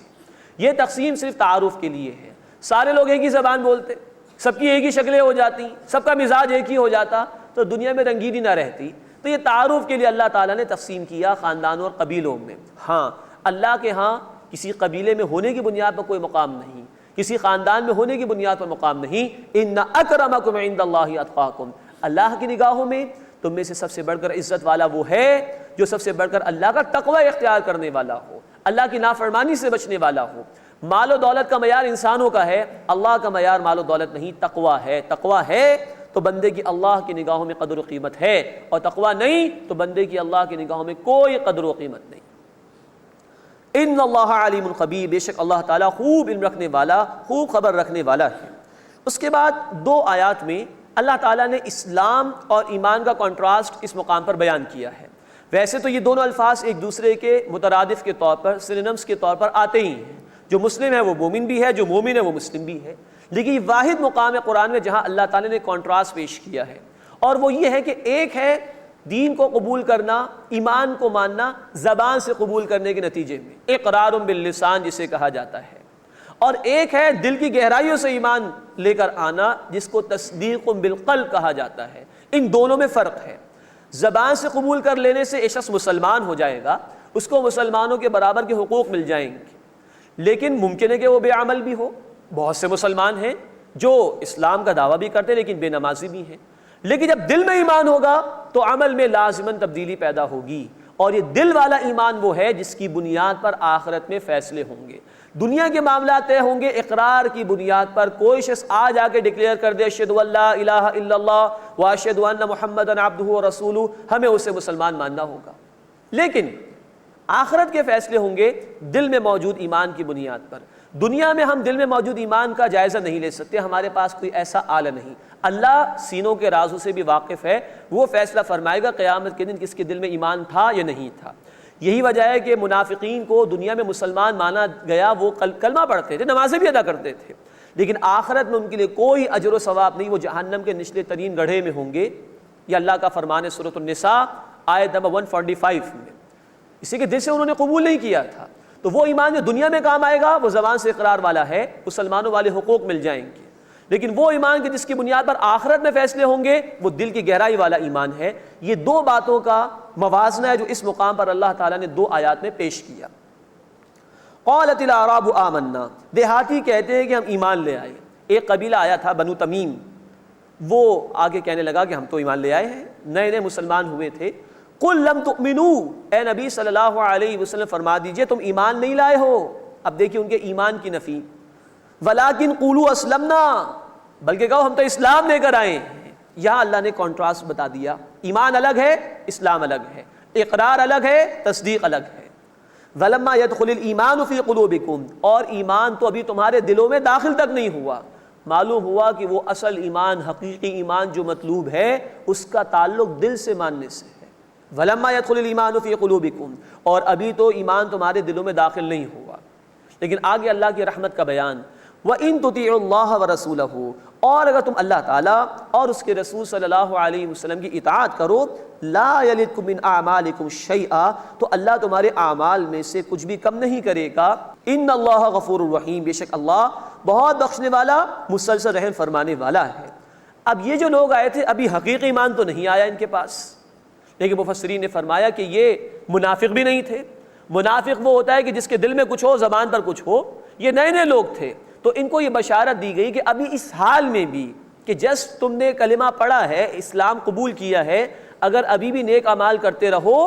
یہ تقسیم صرف تعارف کے لیے ہے. سارے لوگ ایک ہی زبان بولتے, سب کی ایک ہی شکلیں ہو جاتی, سب کا مزاج ایک ہی ہو جاتا, تو دنیا میں رنگینی نہ رہتی. تو یہ تعارف کے لیے اللہ تعالیٰ نے تقسیم کیا خاندانوں اور قبیلوں میں. ہاں, اللہ کے ہاں کسی قبیلے میں ہونے کی بنیاد پر کوئی مقام نہیں, کسی خاندان میں ہونے کی بنیاد پر مقام نہیں. ان اکرمکم عند اللہ اتقاکم, اللہ کی نگاہوں میں تم میں سے سب سے بڑھ کر عزت والا وہ ہے جو سب سے بڑھ کر اللہ کا تقوی اختیار کرنے والا ہو, اللہ کی نافرمانی سے بچنے والا ہو. مال و دولت کا معیار انسانوں کا ہے, اللہ کا معیار مال و دولت نہیں, تقوی ہے. تقوی ہے تو بندے کی اللہ کی نگاہوں میں قدر و قیمت ہے, اور تقوی نہیں تو بندے کی اللہ کی نگاہوں میں کوئی قدر و قیمت نہیں. ان اللہ علیم خبیر, بے شک اللہ تعالیٰ خوب علم رکھنے والا, خوب خبر رکھنے والا ہے. اس کے بعد دو آیات میں اللہ تعالیٰ نے اسلام اور ایمان کا کنٹراسٹ اس مقام پر بیان کیا ہے. ویسے تو یہ دونوں الفاظ ایک دوسرے کے مترادف کے طور پر, سینونیمز کے طور پر آتے ہی ہیں. جو مسلم ہے وہ مومن بھی ہے, جو مومن ہے وہ مسلم بھی ہے. لیکن یہ واحد مقام ہے قرآن میں جہاں اللہ تعالیٰ نے کنٹراسٹ پیش کیا ہے, اور وہ یہ ہے کہ ایک ہے دین کو قبول کرنا, ایمان کو ماننا زبان سے قبول کرنے کے نتیجے میں, اقرار باللسان جسے کہا جاتا ہے, اور ایک ہے دل کی گہرائیوں سے ایمان لے کر آنا جس کو تصدیق بالقلب کہا جاتا ہے. ان دونوں میں فرق ہے. زبان سے قبول کر لینے سے ایک شخص مسلمان ہو جائے گا, اس کو مسلمانوں کے برابر کے حقوق مل جائیں گے, لیکن ممکن ہے کہ وہ بے عمل بھی ہو. بہت سے مسلمان ہیں جو اسلام کا دعویٰ بھی کرتے لیکن بے نمازی بھی ہیں. لیکن جب دل میں ایمان ہوگا تو عمل میں لازماً تبدیلی پیدا ہوگی, اور یہ دل والا ایمان وہ ہے جس کی بنیاد پر آخرت میں فیصلے ہوں گے۔ دنیا کے معاملات طے ہوں گے اقرار کی بنیاد پر۔ کوئی شخص آج آ کے ڈکلیئر کر دے اشہد ان لا الہ الا اللہ واشہد ان محمدا عبدہ ورسولہ، ہمیں اسے مسلمان ماننا ہوگا۔ لیکن آخرت کے فیصلے ہوں گے دل میں موجود ایمان کی بنیاد پر۔ دنیا میں ہم دل میں موجود ایمان کا جائزہ نہیں لے سکتے، ہمارے پاس کوئی ایسا آلہ نہیں۔ اللہ سینوں کے رازوں سے بھی واقف ہے، وہ فیصلہ فرمائے گا قیامت کے دن کس کے دل میں ایمان تھا یا نہیں تھا۔ یہی وجہ ہے کہ منافقین کو دنیا میں مسلمان مانا گیا، وہ کلمہ پڑھتے تھے، نمازیں بھی ادا کرتے تھے، لیکن آخرت میں ان کے لیے کوئی اجر و ثواب نہیں، وہ جہنم کے نچلے ترین گڑھے میں ہوں گے۔ یہ اللہ کا فرمان ہے سورۃ النساء آیت نمبر 145 میں، اسی کے دل سے انہوں نے قبول نہیں کیا تھا۔ تو وہ ایمان جو دنیا میں کام آئے گا وہ زبان سے اقرار والا ہے، مسلمانوں والے حقوق مل جائیں گے، لیکن وہ ایمان کہ جس کی بنیاد پر آخرت میں فیصلے ہوں گے وہ دل کی گہرائی والا ایمان ہے۔ یہ دو باتوں کا موازنہ ہے جو اس مقام پر اللہ تعالیٰ نے دو آیات میں پیش کیا۔ قالت الاعراب آمنا، دیہاتی کہتے ہیں کہ ہم ایمان لے آئے۔ ایک قبیلہ آیا تھا بنو تمیم، وہ آگے کہنے لگا کہ ہم تو ایمان لے آئے ہیں، نئے نئے مسلمان ہوئے تھے۔ قل لم تؤمنوا، اے نبی صلی اللہ علیہ وسلم فرما دیجئے تم ایمان نہیں لائے ہو۔ اب دیکھیے ان کے ایمان کی نفی، ولیکن قولوا اسلمنا، بلکہ کہو ہم تو اسلام لے کر آئے ہیں۔ یہاں اللہ نے کنٹراسٹ بتا دیا، ایمان الگ ہے، اسلام الگ ہے، اقرار الگ ہے، تصدیق الگ ہے۔ ولما يدخل الایمان فی قلوبکم، اور ایمان تو ابھی تمہارے دلوں میں داخل تک نہیں ہوا۔ معلوم ہوا کہ وہ اصل ایمان، حقیقی ایمان جو مطلوب ہے اس کا تعلق دل سے ماننے سے ہے۔ وَلَمَّا يَدْخُلِ الْإِيمَانُ فِي قُلُوبِكُمْ، اور ابھی تو ایمان تمہارے دلوں میں داخل نہیں ہوا۔ لیکن آگے اللہ کی رحمت کا بیان، وَإِن تُطِيعُوا اللَّهَ وَرَسُولَهُ، اور اگر تم اللہ تعالیٰ اور اس کے رسول صلی اللہ علیہ وسلم کی اطاعت کرو، لَا يَلِدْكُم مِّنْ أَعْمَالِكُمْ شَيْئًا، تو اللہ تمہارے اعمال میں سے کچھ بھی کم نہیں کرے گا۔ إِنَّ اللَّهَ غَفُورٌ رَحِيمٌ، بے شک اللہ بہت بخشنے والا، مسلسل رحم فرمانے والا ہے۔ اب یہ جو لوگ آئے تھے ابھی حقیقی ایمان تو نہیں آیا ان کے پاس، لیکن مفسرین نے فرمایا کہ یہ منافق بھی نہیں تھے۔ منافق وہ ہوتا ہے کہ جس کے دل میں کچھ ہو، زبان پر کچھ ہو۔ یہ نئے نئے لوگ تھے، تو ان کو یہ بشارت دی گئی کہ ابھی اس حال میں بھی کہ جسٹ تم نے کلمہ پڑھا ہے، اسلام قبول کیا ہے، اگر ابھی بھی نیک اعمال کرتے رہو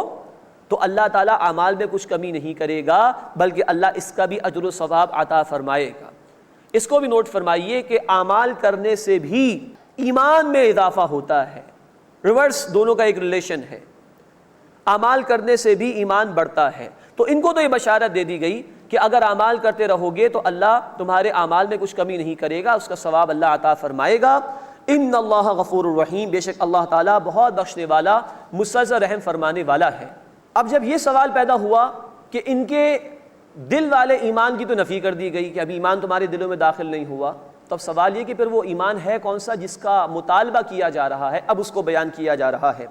تو اللہ تعالیٰ اعمال میں کچھ کمی نہیں کرے گا، بلکہ اللہ اس کا بھی اجر و ثواب عطا فرمائے گا۔ اس کو بھی نوٹ فرمائیے کہ اعمال کرنے سے بھی ایمان میں اضافہ ہوتا ہے، ریورس دونوں کا ایک ریلیشن ہے۔ اعمال کرنے سے بھی ایمان بڑھتا ہے، تو ان کو تو یہ بشارت دے دی گئی کہ اگر اعمال کرتے رہو گے تو اللہ تمہارے اعمال میں کچھ کمی نہیں کرے گا، اس کا ثواب اللہ عطا فرمائے گا۔ ان اللہ غفور الرحیم، بے شک اللہ تعالیٰ بہت بخشنے والا، مسلسل رحم فرمانے والا ہے۔ اب جب یہ سوال پیدا ہوا کہ ان کے دل والے ایمان کی تو نفی کر دی گئی کہ ابھی ایمان تمہارے دلوں میں داخل نہیں ہوا، تو اب سوال یہ کہ پھر وہ ایمان ہے کون سا جس کا مطالبہ کیا جا رہا ہے؟ اب اس کو بیان کیا جا رہا ہے۔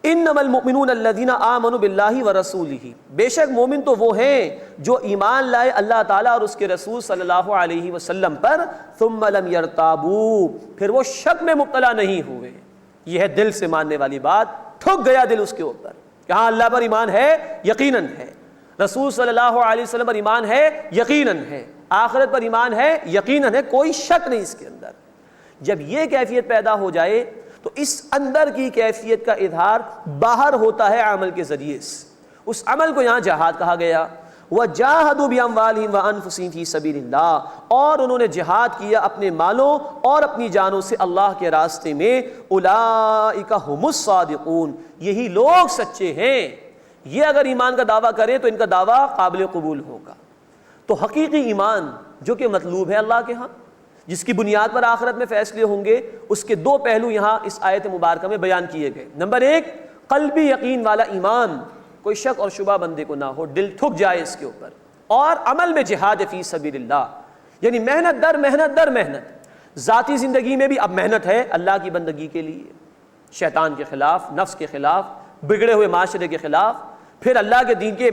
انما المؤمنون الذین آمنوا باللہ ورسولہ، بے شک مومن تو وہ ہیں جو ایمان لائے اللہ تعالیٰ اور اس کے رسول صلی اللہ علیہ وسلم پر، ثم لم یرتابوا، پھر وہ شک میں مبتلا نہیں ہوئے۔ یہ ہے دل سے ماننے والی بات، ٹھک گیا دل اس کے اوپر کہ ہاں اللہ پر ایمان ہے، یقیناً ہے، رسول صلی اللہ علیہ وسلم پر ایمان ہے، یقیناً ہے، آخرت پر ایمان ہے، یقیناً ہے، کوئی شک نہیں اس کے اندر۔ جب یہ کیفیت پیدا ہو جائے تو اس اندر کی کیفیت کا اظہار باہر ہوتا ہے عمل کے ذریعے سے۔ اس عمل کو یہاں جہاد کہا گیا، وَجَاهَدُوا بِأَمْوَالِهِمْ وَأَنفُسِهِمْ فِي سَبِيلِ اللَّهِ، اور انہوں نے جہاد کیا اپنے مالوں اور اپنی جانوں سے اللہ کے راستے میں۔ أُولَئِكَ هُمُ الصَّادِقُونَ، یہی لوگ سچے ہیں۔ یہ اگر ایمان کا دعویٰ کریں تو ان کا دعویٰ قابل قبول ہوگا۔ تو حقیقی ایمان جو کہ مطلوب ہے اللہ کے ہاں، جس کی بنیاد پر آخرت میں فیصلے ہوں گے، اس کے دو پہلو یہاں اس آیت مبارکہ میں بیان کیے گئے۔ نمبر ایک، قلبی یقین والا ایمان، کوئی شک اور شبہ بندے کو نہ ہو، دل ٹھک جائے اس کے اوپر، اور عمل میں جہاد فی سبیل اللہ، یعنی محنت در محنت در محنت۔ ذاتی زندگی میں بھی اب محنت ہے اللہ کی بندگی کے لیے، شیطان کے خلاف، نفس کے خلاف، بگڑے ہوئے معاشرے کے خلاف، پھر اللہ کے دین کے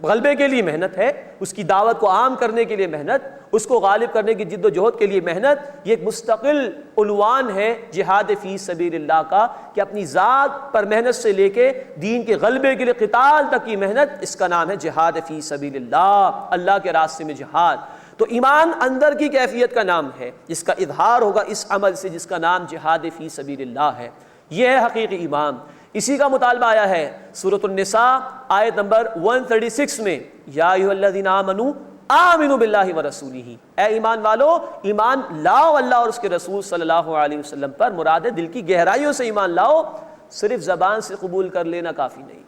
غلبے کے لیے محنت ہے، اس کی دعوت کو عام کرنے کے لیے محنت، اس کو غالب کرنے کی جد و جہد کے لیے محنت۔ یہ ایک مستقل عنوان ہے جہاد فی سبیل اللہ کا، کہ اپنی ذات پر محنت سے لے کے دین کے غلبے کے لیے قتال تک کی محنت، اس کا نام ہے جہاد فی سبیل اللہ، اللہ کے راستے میں جہاد۔ تو ایمان اندر کی کیفیت کا نام ہے جس کا اظہار ہوگا اس عمل سے، جس کا نام جہاد فی سبیل اللہ ہے۔ یہ ہے حقیقی ایمان۔ اسی کا مطالبہ آیا ہے سورۃ النساء آیت نمبر 136 میں، یا ایھا الذین آمنوا آمنوا باللہ ورسولہ، اے ایمان والو ایمان لاؤ اللہ اور اس کے رسول صلی اللہ علیہ وسلم پر، مراد ہے دل کی گہرائیوں سے ایمان لاؤ، صرف زبان سے قبول کر لینا کافی نہیں۔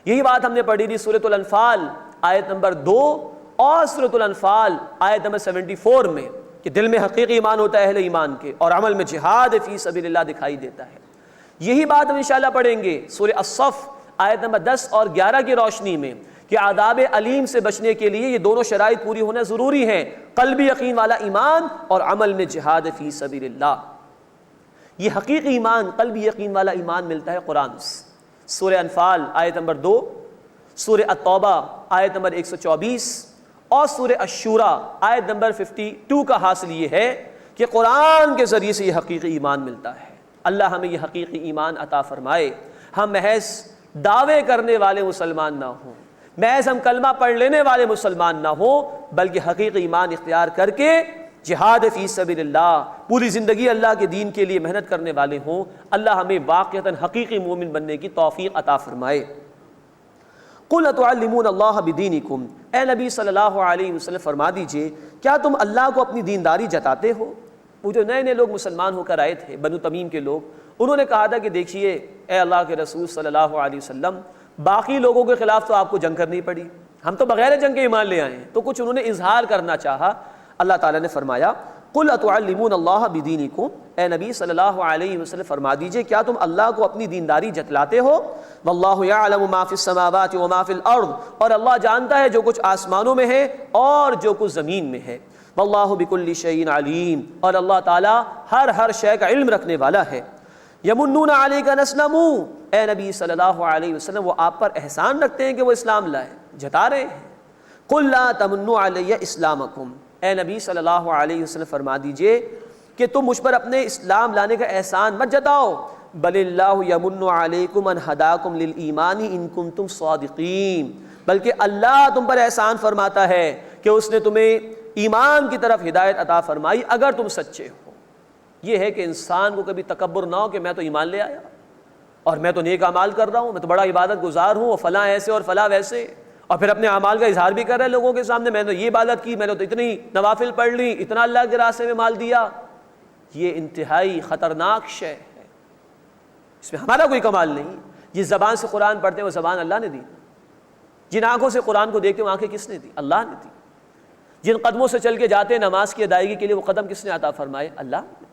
یہی بات ہم نے پڑھی تھی سورۃ الانفال آیت نمبر 2 اور سورۃ الانفال آیت نمبر 74 میں، کہ دل میں حقیقی ایمان ہوتا ہے اہل ایمان کے، اور عمل میں جہاد فی سبیل اللہ دکھائی دیتا ہے۔ یہی بات ہم انشاءاللہ پڑھیں گے سورہ الصف آیت نمبر 10 اور 11 کی روشنی میں، کہ عذاب علیم سے بچنے کے لیے یہ دونوں شرائط پوری ہونا ضروری ہیں، قلبی یقین والا ایمان اور عمل میں جہاد فی سبیل اللہ۔ یہ حقیقی ایمان، قلبی یقین والا ایمان ملتا ہے قرآن سے۔ سورہ انفال آیت نمبر 2، سورہ التوبہ آیت نمبر 124 اور سورہ الشورى آیت نمبر 52 کا حاصل یہ ہے کہ قرآن کے ذریعے سے یہ حقیقی ایمان ملتا ہے۔ اللہ ہمیں یہ حقیقی ایمان عطا فرمائے، ہم محض دعوے کرنے والے مسلمان نہ ہوں، محض ہم کلمہ پڑھ لینے والے مسلمان نہ ہوں، بلکہ حقیقی ایمان اختیار کر کے جہاد فی سبیل اللہ، پوری زندگی اللہ کے دین کے لیے محنت کرنے والے ہوں۔ اللہ ہمیں واقعتاً حقیقی مومن بننے کی توفیق عطا فرمائے۔ قُلْ أَتُعَلِّمُونَ اللَّهَ بِدِينِكُمْ، اے نبی صلی اللہ علیہ وسلم فرما دیجئے کیا تم اللہ کو اپنی دینداری جتاتے ہو؟ وہ جو نئے نئے لوگ مسلمان ہو کر آئے تھے، بنو تمیم کے لوگ، انہوں نے کہا تھا کہ دیکھیے اے اللہ کے رسول صلی اللہ علیہ وسلم، باقی لوگوں کے خلاف تو آپ کو جنگ کرنی پڑی، ہم تو بغیر جنگ کے ایمان لے آئے ہیں، تو کچھ انہوں نے اظہار کرنا چاہا۔ اللہ تعالیٰ نے فرمایا قُلْ أَتُعَلِّمُونَ اللَّهَ بِدِينِكُمْ، اے نبی صلی اللہ علیہ وسلم فرما دیجئے کیا تم اللہ کو اپنی دینداری جتلاتے ہو؟ وَاللَّهُ يَعْلَمُ مَا فِي السَّمَاوَاتِ وَمَا فِي الْأَرْضِ، اور اللہ جانتا ہے جو کچھ آسمانوں میں ہے اور جو کچھ زمین میں ہے۔ وَاللَّهُ بِكُلِّ شَيْءٍ عَلِيمٌ، اور اللہ تعالیٰ ہر شے کا علم رکھنے والا ہے۔ يَمُنُّونَ عَلَيْكَ أَنْ أَسْلَمُوا، اے نبی صلی اللہ علیہ وسلم وہ آپ پر احسان رکھتے ہیں کہ وہ اسلام لائے، جتا رہے ہیں۔ قُلْ لَا تَمُنُّوا عَلَيَّ إِسْلَامَكُمْ، اے نبی صلی اللہ علیہ وسلم فرما دیجئے کہ تم مجھ پر اپنے اسلام لانے کا احسان مت جتاؤ، بل اللہ یمن علیکم ان ہداکم للایمان ان کنتم صادقین، بلکہ اللہ تم پر احسان فرماتا ہے کہ اس نے تمہیں ایمان کی طرف ہدایت عطا فرمائی اگر تم سچے ہو۔ یہ ہے کہ انسان کو کبھی تکبر نہ ہو کہ میں تو ایمان لے آیا اور میں تو نیک اعمال کر رہا ہوں، میں تو بڑا عبادت گزار ہوں، اور فلاں ایسے اور فلاں ویسے، اور پھر اپنے اعمال کا اظہار بھی کر رہا ہے لوگوں کے سامنے، میں نے یہ عبادت کی، میں نے تو اتنی نوافل پڑھ لی، اتنا اللہ کے راستے میں مال دیا۔ یہ انتہائی خطرناک شے ہے، اس میں ہمارا کوئی کمال نہیں۔ جس زبان سے قرآن پڑھتے ہیں وہ زبان اللہ نے دی، جن آنکھوں سے قرآن کو دیکھتے ہیں وہ آنکھیں کس نے دی؟ اللہ نے دی۔ جن قدموں سے چل کے جاتے ہیں نماز کی ادائیگی کے لیے وہ قدم کس نے عطا فرمائے؟ اللہ نے۔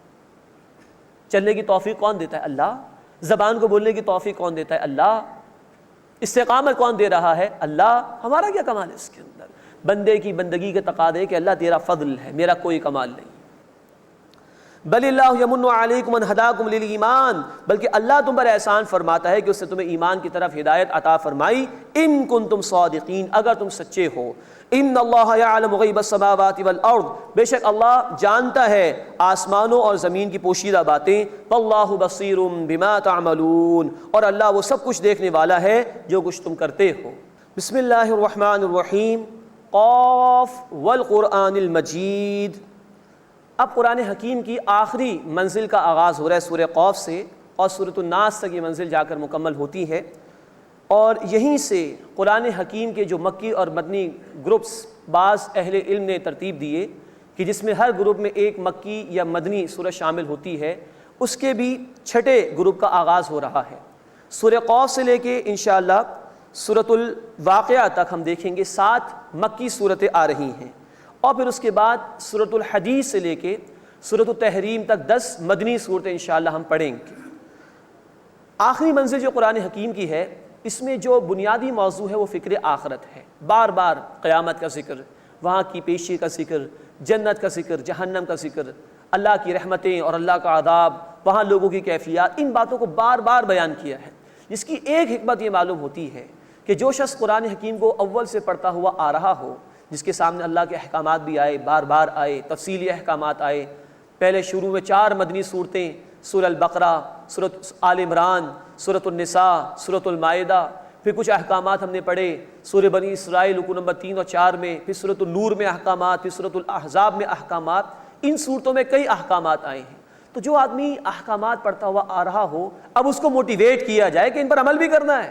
چلنے کی توفیق کون دیتا ہے؟ اللہ۔ زبان کو بولنے کی توفیق کون دیتا ہے؟ اللہ۔ استقامت کون دے رہا ہے؟ اللہ۔ ہمارا کیا کمال ہے اس کے اندر؟ بندے کی بندگی کے تقاضے کہ اللہ تیرا فضل ہے، میرا کوئی کمال نہیں۔ بل اللہ یمن علیکم ان ہداکم للایمان، بلکہ اللہ تم پر احسان فرماتا ہے کہ اس نے تمہیں ایمان کی طرف ہدایت عطا فرمائی، ان کنتم صادقین، اگر تم سچے ہو۔ ان اللہ یعلم غیب السماوات والارض، بے شک اللہ جانتا ہے آسمانوں اور زمین کی پوشیدہ باتیں، واللہ بصیر بما تعملون، اور اللہ وہ سب کچھ دیکھنے والا ہے جو کچھ تم کرتے ہو۔ بسم اللہ الرحمن الرحیم، قاف والقرآن المجید۔ اب قرآن حکیم کی آخری منزل کا آغاز ہو رہا ہے سورہ قاف سے، اور سورۃ الناس تک یہ منزل جا کر مکمل ہوتی ہے، اور یہیں سے قرآن حکیم کے جو مکی اور مدنی گروپس بعض اہل علم نے ترتیب دیے کہ جس میں ہر گروپ میں ایک مکی یا مدنی سورہ شامل ہوتی ہے، اس کے بھی چھٹے گروپ کا آغاز ہو رہا ہے۔ سورہ قاف سے لے کے انشاءاللہ سورۃ الواقعہ تک ہم دیکھیں گے 7 مکی صورتیں آ رہی ہیں، اور پھر اس کے بعد سورۃ الحدید سے لے کے سورۃ التحریم تک 10 مدنی صورتیں انشاءاللہ ہم پڑھیں گے۔ آخری منزل جو قرآن حکیم کی ہے، اس میں جو بنیادی موضوع ہے وہ فکر آخرت ہے، بار بار قیامت کا ذکر، وہاں کی پیشی کا ذکر، جنت کا ذکر، جہنم کا ذکر، اللہ کی رحمتیں اور اللہ کا عذاب، وہاں لوگوں کی کیفیات، ان باتوں کو بار بار بیان کیا ہے، جس کی ایک حکمت یہ معلوم ہوتی ہے کہ جو شخص قرآن حکیم کو اول سے پڑھتا ہوا آ رہا ہو، جس کے سامنے اللہ کے احکامات بھی آئے، بار بار آئے، تفصیلی احکامات آئے، پہلے شروع میں 4 مدنی صورتیں، سورہ البقرہ، سورۃ آل عمران، سورۃ النساء، سورۃ المائدہ، پھر کچھ احکامات ہم نے پڑھے سورہ بنی اسرائیل رکوع نمبر 3 اور 4 میں، پھر سورۃ النور میں احکامات، پھر سورۃ الاحزاب میں احکامات، ان صورتوں میں کئی احکامات آئے ہیں۔ تو تو جو آدمی احکامات پڑھتا ہوا آ رہا ہو، اب اس کو موٹیویٹ کیا جائے کہ ان پر عمل بھی کرنا ہے،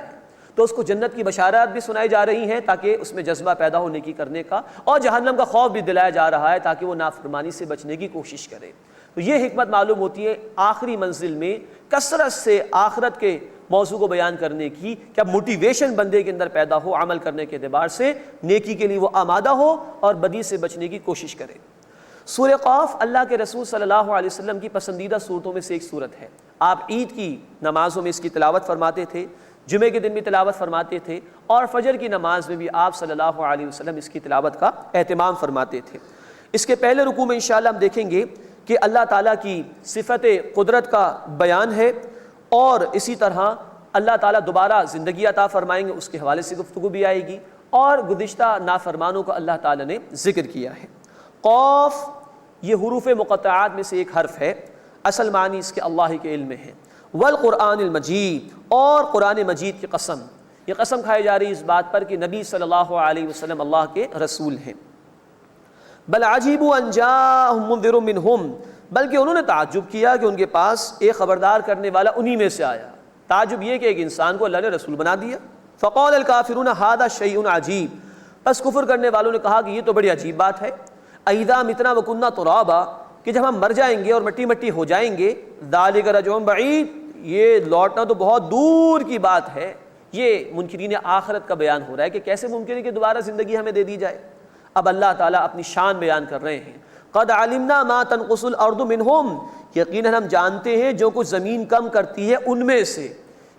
تو اس کو جنت کی بشارات بھی سنائی جا رہی ہیں تاکہ اس میں جذبہ پیدا ہو نیکی کرنے کا، اور جہنم کا خوف بھی دلایا جا رہا ہے تاکہ وہ نافرمانی سے بچنے کی کوشش کرے۔ تو یہ حکمت معلوم ہوتی ہے آخری منزل میں کثرت سے آخرت کے موضوع کو بیان کرنے کی، کہ اب موٹیویشن بندے کے اندر پیدا ہو عمل کرنے کے اعتبار سے، نیکی کے لیے وہ آمادہ ہو اور بدی سے بچنے کی کوشش کرے۔ سورہ قاف اللہ کے رسول صلی اللہ علیہ وسلم کی پسندیدہ صورتوں میں سے ایک صورت ہے۔ آپ عید کی نمازوں میں اس کی تلاوت فرماتے تھے، جمعے کے دن بھی تلاوت فرماتے تھے، اور فجر کی نماز میں بھی آپ صلی اللہ علیہ وسلم اس کی تلاوت کا اہتمام فرماتے تھے۔ اس کے پہلے رکوع میں انشاءاللہ ہم دیکھیں گے کہ اللہ تعالیٰ کی صفت قدرت کا بیان ہے، اور اسی طرح اللہ تعالیٰ دوبارہ زندگی عطا فرمائیں گے، اس کے حوالے سے گفتگو بھی آئے گی، اور گزشتہ نافرمانوں کا اللہ تعالیٰ نے ذکر کیا ہے۔ قاف یہ حروف مقطعات میں سے ایک حرف ہے، اصل معنی اس کے اللہ کے علم میں ہے۔ والقرآن المجید، اور قرآن مجید کی قسم، یہ قسم کھائی جا رہی ہے اس بات پر کہ نبی صلی اللہ علیہ وسلم اللہ کے رسول ہیں۔ بل عجیبوا ان جاءہم منذر منہم، بلکہ انہوں نے تعجب کیا کہ ان کے پاس ایک خبردار کرنے والا انہی میں سے آیا۔ تعجب یہ کہ ایک انسان کو اللہ نے رسول بنا دیا۔ فقال الکافرون ھذا شیء عجیب، بس کفر کرنے والوں نے کہا کہ یہ تو بڑی عجیب بات ہے۔ اذا متنا وکنا ترابا، کہ جب ہم مر جائیں گے اور مٹی مٹی ہو جائیں گے، ذالک رجع بعید، یہ لوٹنا تو بہت دور کی بات ہے۔ یہ منکرین آخرت کا بیان ہو رہا ہے کہ کیسے ممکن ہے کہ دوبارہ زندگی ہمیں دے دی جائے۔ اب اللہ تعالیٰ اپنی شان بیان کر رہے ہیں۔ قد علمنا ما تنقص الارض منہم، یقیناً ہم جانتے ہیں جو کچھ زمین کم کرتی ہے ان میں سے،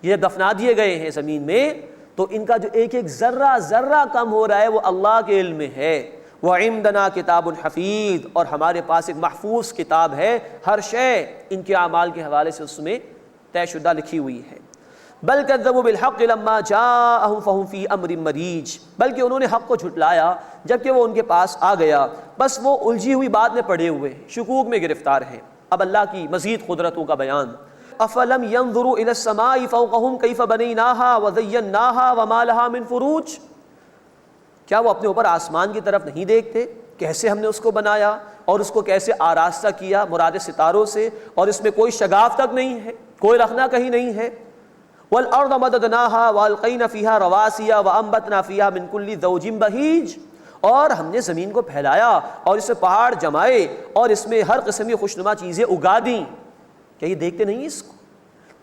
یہ دفنا دیے گئے ہیں زمین میں، تو ان کا جو ایک ایک ذرہ ذرہ کم ہو رہا ہے وہ اللہ کے علم میں ہے۔ وعندنا کتاب حفیظ، اور ہمارے پاس ایک محفوظ کتاب ہے، ہر شے ان کے اعمال کے حوالے سے اس میں طے شدہ لکھی ہوئی ہے۔ بل کذبوا بالحق لما جاءہم فہم فی امر مریج، بلکہ انہوں نے حق کو جھٹلایا جبکہ وہ ان کے پاس آ گیا، بس وہ الجھی ہوئی بات میں پڑے ہوئے ہیں، شکوک میں گرفتار ہیں۔ اب اللہ کی مزید قدرتوں کا بیان۔ افلم ينظروا الى السماء فوقهم كيف بنيناها وزيناها وما لها من فروج، کیا وہ اپنے اوپر آسمان کی طرف نہیں دیکھتے، کیسے ہم نے اس کو بنایا اور اس کو کیسے آراستہ کیا مراد ستاروں سے، اور اس میں کوئی شگاف تک نہیں ہے، کوئی رخنا کہیں نہیں ہے۔ والارض مددناها والقینا فیها رواسیا وانبتنا فیها من کل زوج بہیج، اور ہم نے زمین کو پھیلایا اور اس میں پہاڑ جمائے اور اس میں ہر قسم کی خوشنما چیزیں اگا دیں، کیا یہ دیکھتے نہیں اس کو؟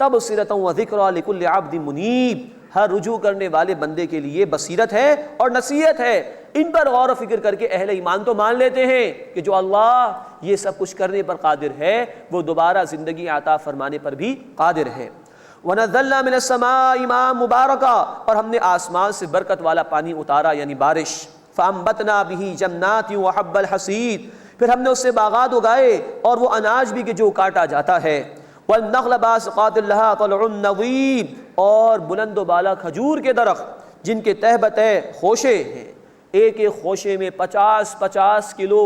تبصرۃ وذکریٰ لکل عبد منیب، ہر رجوع کرنے والے بندے کے لیے بصیرت ہے اور نصیحت ہے۔ ان پر غور و فکر کر کے اہل ایمان تو مان لیتے ہیں کہ جو اللہ یہ سب کچھ کرنے پر قادر ہے وہ دوبارہ زندگی عطا فرمانے پر بھی قادر ہے۔ وَنَزَّلْنَا مِنَ السَّمَاءِ مَاءً مُبَارَكًا، اور ہم نے آسمان سے برکت والا پانی اتارا یعنی بارش۔ فَأَنبَتْنَا بِهِ جَنَّاتٍ وَحَبَّ الْحَصِيدِ، پھر ہم نے اس سے باغات اگائے اور وہ اناج بھی کہ جو کاٹا جاتا ہے۔ وَالنَّخْلَ بَاسِقَاتٍ لَهَا طَلْعٌ نَضِيدٌ، اور بلند و بالا کھجور کے درخت جن کے تہ بتہ خوشے ہیں، ایک ایک خوشے میں 50 کلو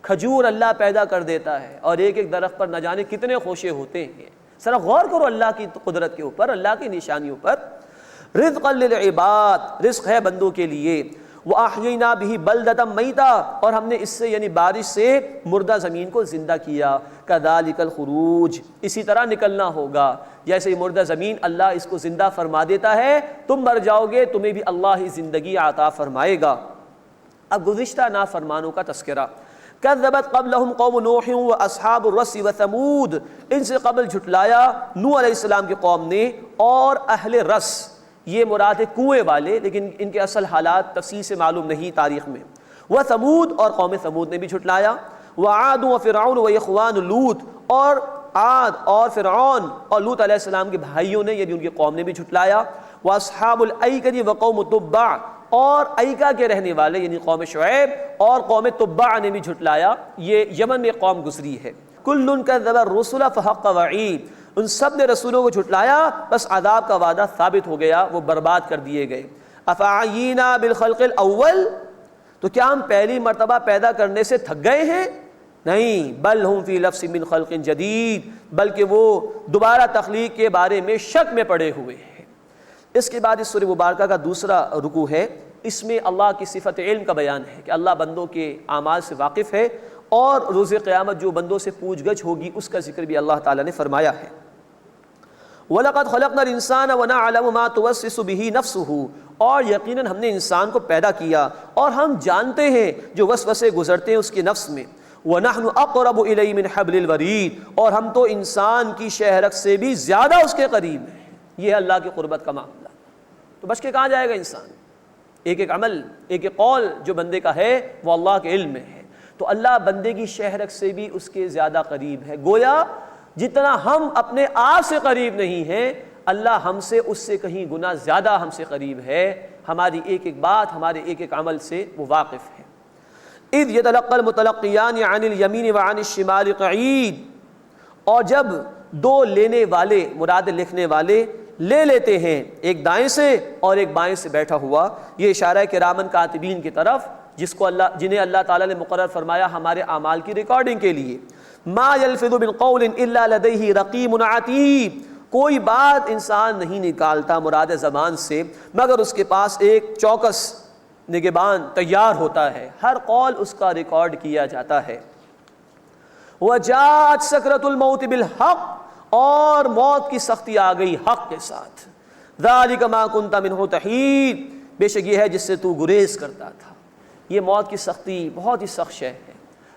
کھجور اللہ پیدا کر دیتا ہے، اور ایک ایک درخت پر نہ جانے کتنے خوشے ہوتے ہیں۔ ذرا غور کرو اللہ کی قدرت کے اوپر، اللہ کی نشانیوں پر۔ رزقا للعباد، رزق ہے بندوں کے لیے۔ وَأَحْيَيْنَا بِهِ بَلْدَةً مَيْتًا، اور ہم نے اس سے یعنی بارش سے مردہ زمین کو زندہ کیا۔ كَذَلِكَ الْخُرُوجِ، اسی طرح نکلنا ہوگا، جیسے مردہ زمین اللہ اس کو زندہ فرما دیتا ہے، تم مر جاؤ گے تمہیں بھی اللہ ہی زندگی عطا فرمائے گا۔ اب گزشتہ نافرمانوں کا تذکرہ۔ کذبت قبلہم قوم نوح واصحاب الرس وثمود، ان سے قبل جھٹلایا نوح علیہ السلام کی قوم نے اور اہل رس، یہ مراد ہے کنویں والے، لیکن ان کے اصل حالات تفصیل سے معلوم نہیں تاریخ میں۔ وثمود، اور قوم ثمود نے بھی جھٹلایا۔ وعاد وفرعون واخوان لوط، اور عاد اور فرعون اور لوط علیہ السلام کے بھائیوں نے یعنی ان کی قوم نے بھی جھٹلایا۔ واصحاب الایکہ وقوم تبع، اور ایکا کے رہنے والے یعنی قوم شعیب اور قوم تبع نے بھی جھٹلایا، یہ یمن میں قوم گزری ہے۔ کل کذب الرسل فحق وعید، ان سب نے رسولوں کو جھٹلایا بس عذاب کا وعدہ ثابت ہو گیا، وہ برباد کر دیے گئے۔ افعینا بالخلق الاول، تو کیا ہم پہلی مرتبہ پیدا کرنے سے تھک گئے ہیں؟ نہیں، بل ہم فی لفظ من خلق جدید، بلکہ وہ دوبارہ تخلیق کے بارے میں شک میں پڑے ہوئے ہیں۔ اس کے بعد اس سورہ مبارکہ کا دوسرا رکوع ہے، اس میں اللہ کی صفت علم کا بیان ہے کہ اللہ بندوں کے اعمال سے واقف ہے اور روز قیامت جو بندوں سے پوچھ گچھ ہوگی اس کا ذکر بھی اللہ تعالیٰ نے فرمایا ہے۔ وَلَقَدْ خَلَقْنَا الْإِنسَانَ وَنَعْلَمُ مَا تُوَسْوِسُ بِهِ نَفْسُهُ، اور یقیناً ہم نے انسان کو پیدا کیا اور ہم جانتے ہیں جو وسوسے گزرتے ہیں اس کے نفس میں۔ وَنَحْنُ أَقْرَبُ إِلَيْهِ مِنْ حَبْلِ الْوَرِيدِ، اور ہم تو انسان کی شہرک سے بھی زیادہ اس کے قریب ہیں۔ یہ ہے اللہ کی قربت کا معاملہ۔ تو بچ کے کہاں جائے گا انسان؟ ایک ایک عمل، ایک ایک قول جو بندے کا ہے وہ اللہ کے علم میں ہے۔ تو اللہ بندے کی شہرک سے بھی اس کے زیادہ قریب ہے۔ گویا جتنا ہم اپنے آپ سے قریب نہیں ہیں، اللہ ہم سے اس سے کہیں گنا زیادہ ہم سے قریب ہے۔ ہماری ایک ایک بات، ہمارے ایک ایک عمل سے وہ واقف ہے۔ اذ يتلقى المتلقيان عن اليمين وعن الشمال قعيد، اور جب دو لینے والے، مراد لکھنے والے، لے لیتے ہیں ایک دائیں سے اور ایک بائیں سے بیٹھا ہوا، یہ اشارہ ہے کرامن کاتبین کی طرف، جنہیں اللہ تعالیٰ نے مقرر فرمایا ہمارے اعمال کی ریکارڈنگ کے لیے۔ ما يلفظ من قول الا لديه رقیب عتید، کوئی بات انسان نہیں نکالتا مراد زبان سے مگر اس کے پاس ایک چوکس نگہبان تیار ہوتا ہے، ہر قول اس کا ریکارڈ کیا جاتا ہے۔ وجاءت سکرۃ الموت بالحق، اور موت کی سختی آ گئی حق کے ساتھ۔ ذالک ما کنت منہ تحید، بے شک یہ ہے جس سے تو گریز کرتا تھا۔ یہ موت کی سختی بہت ہی سخت شے ہے۔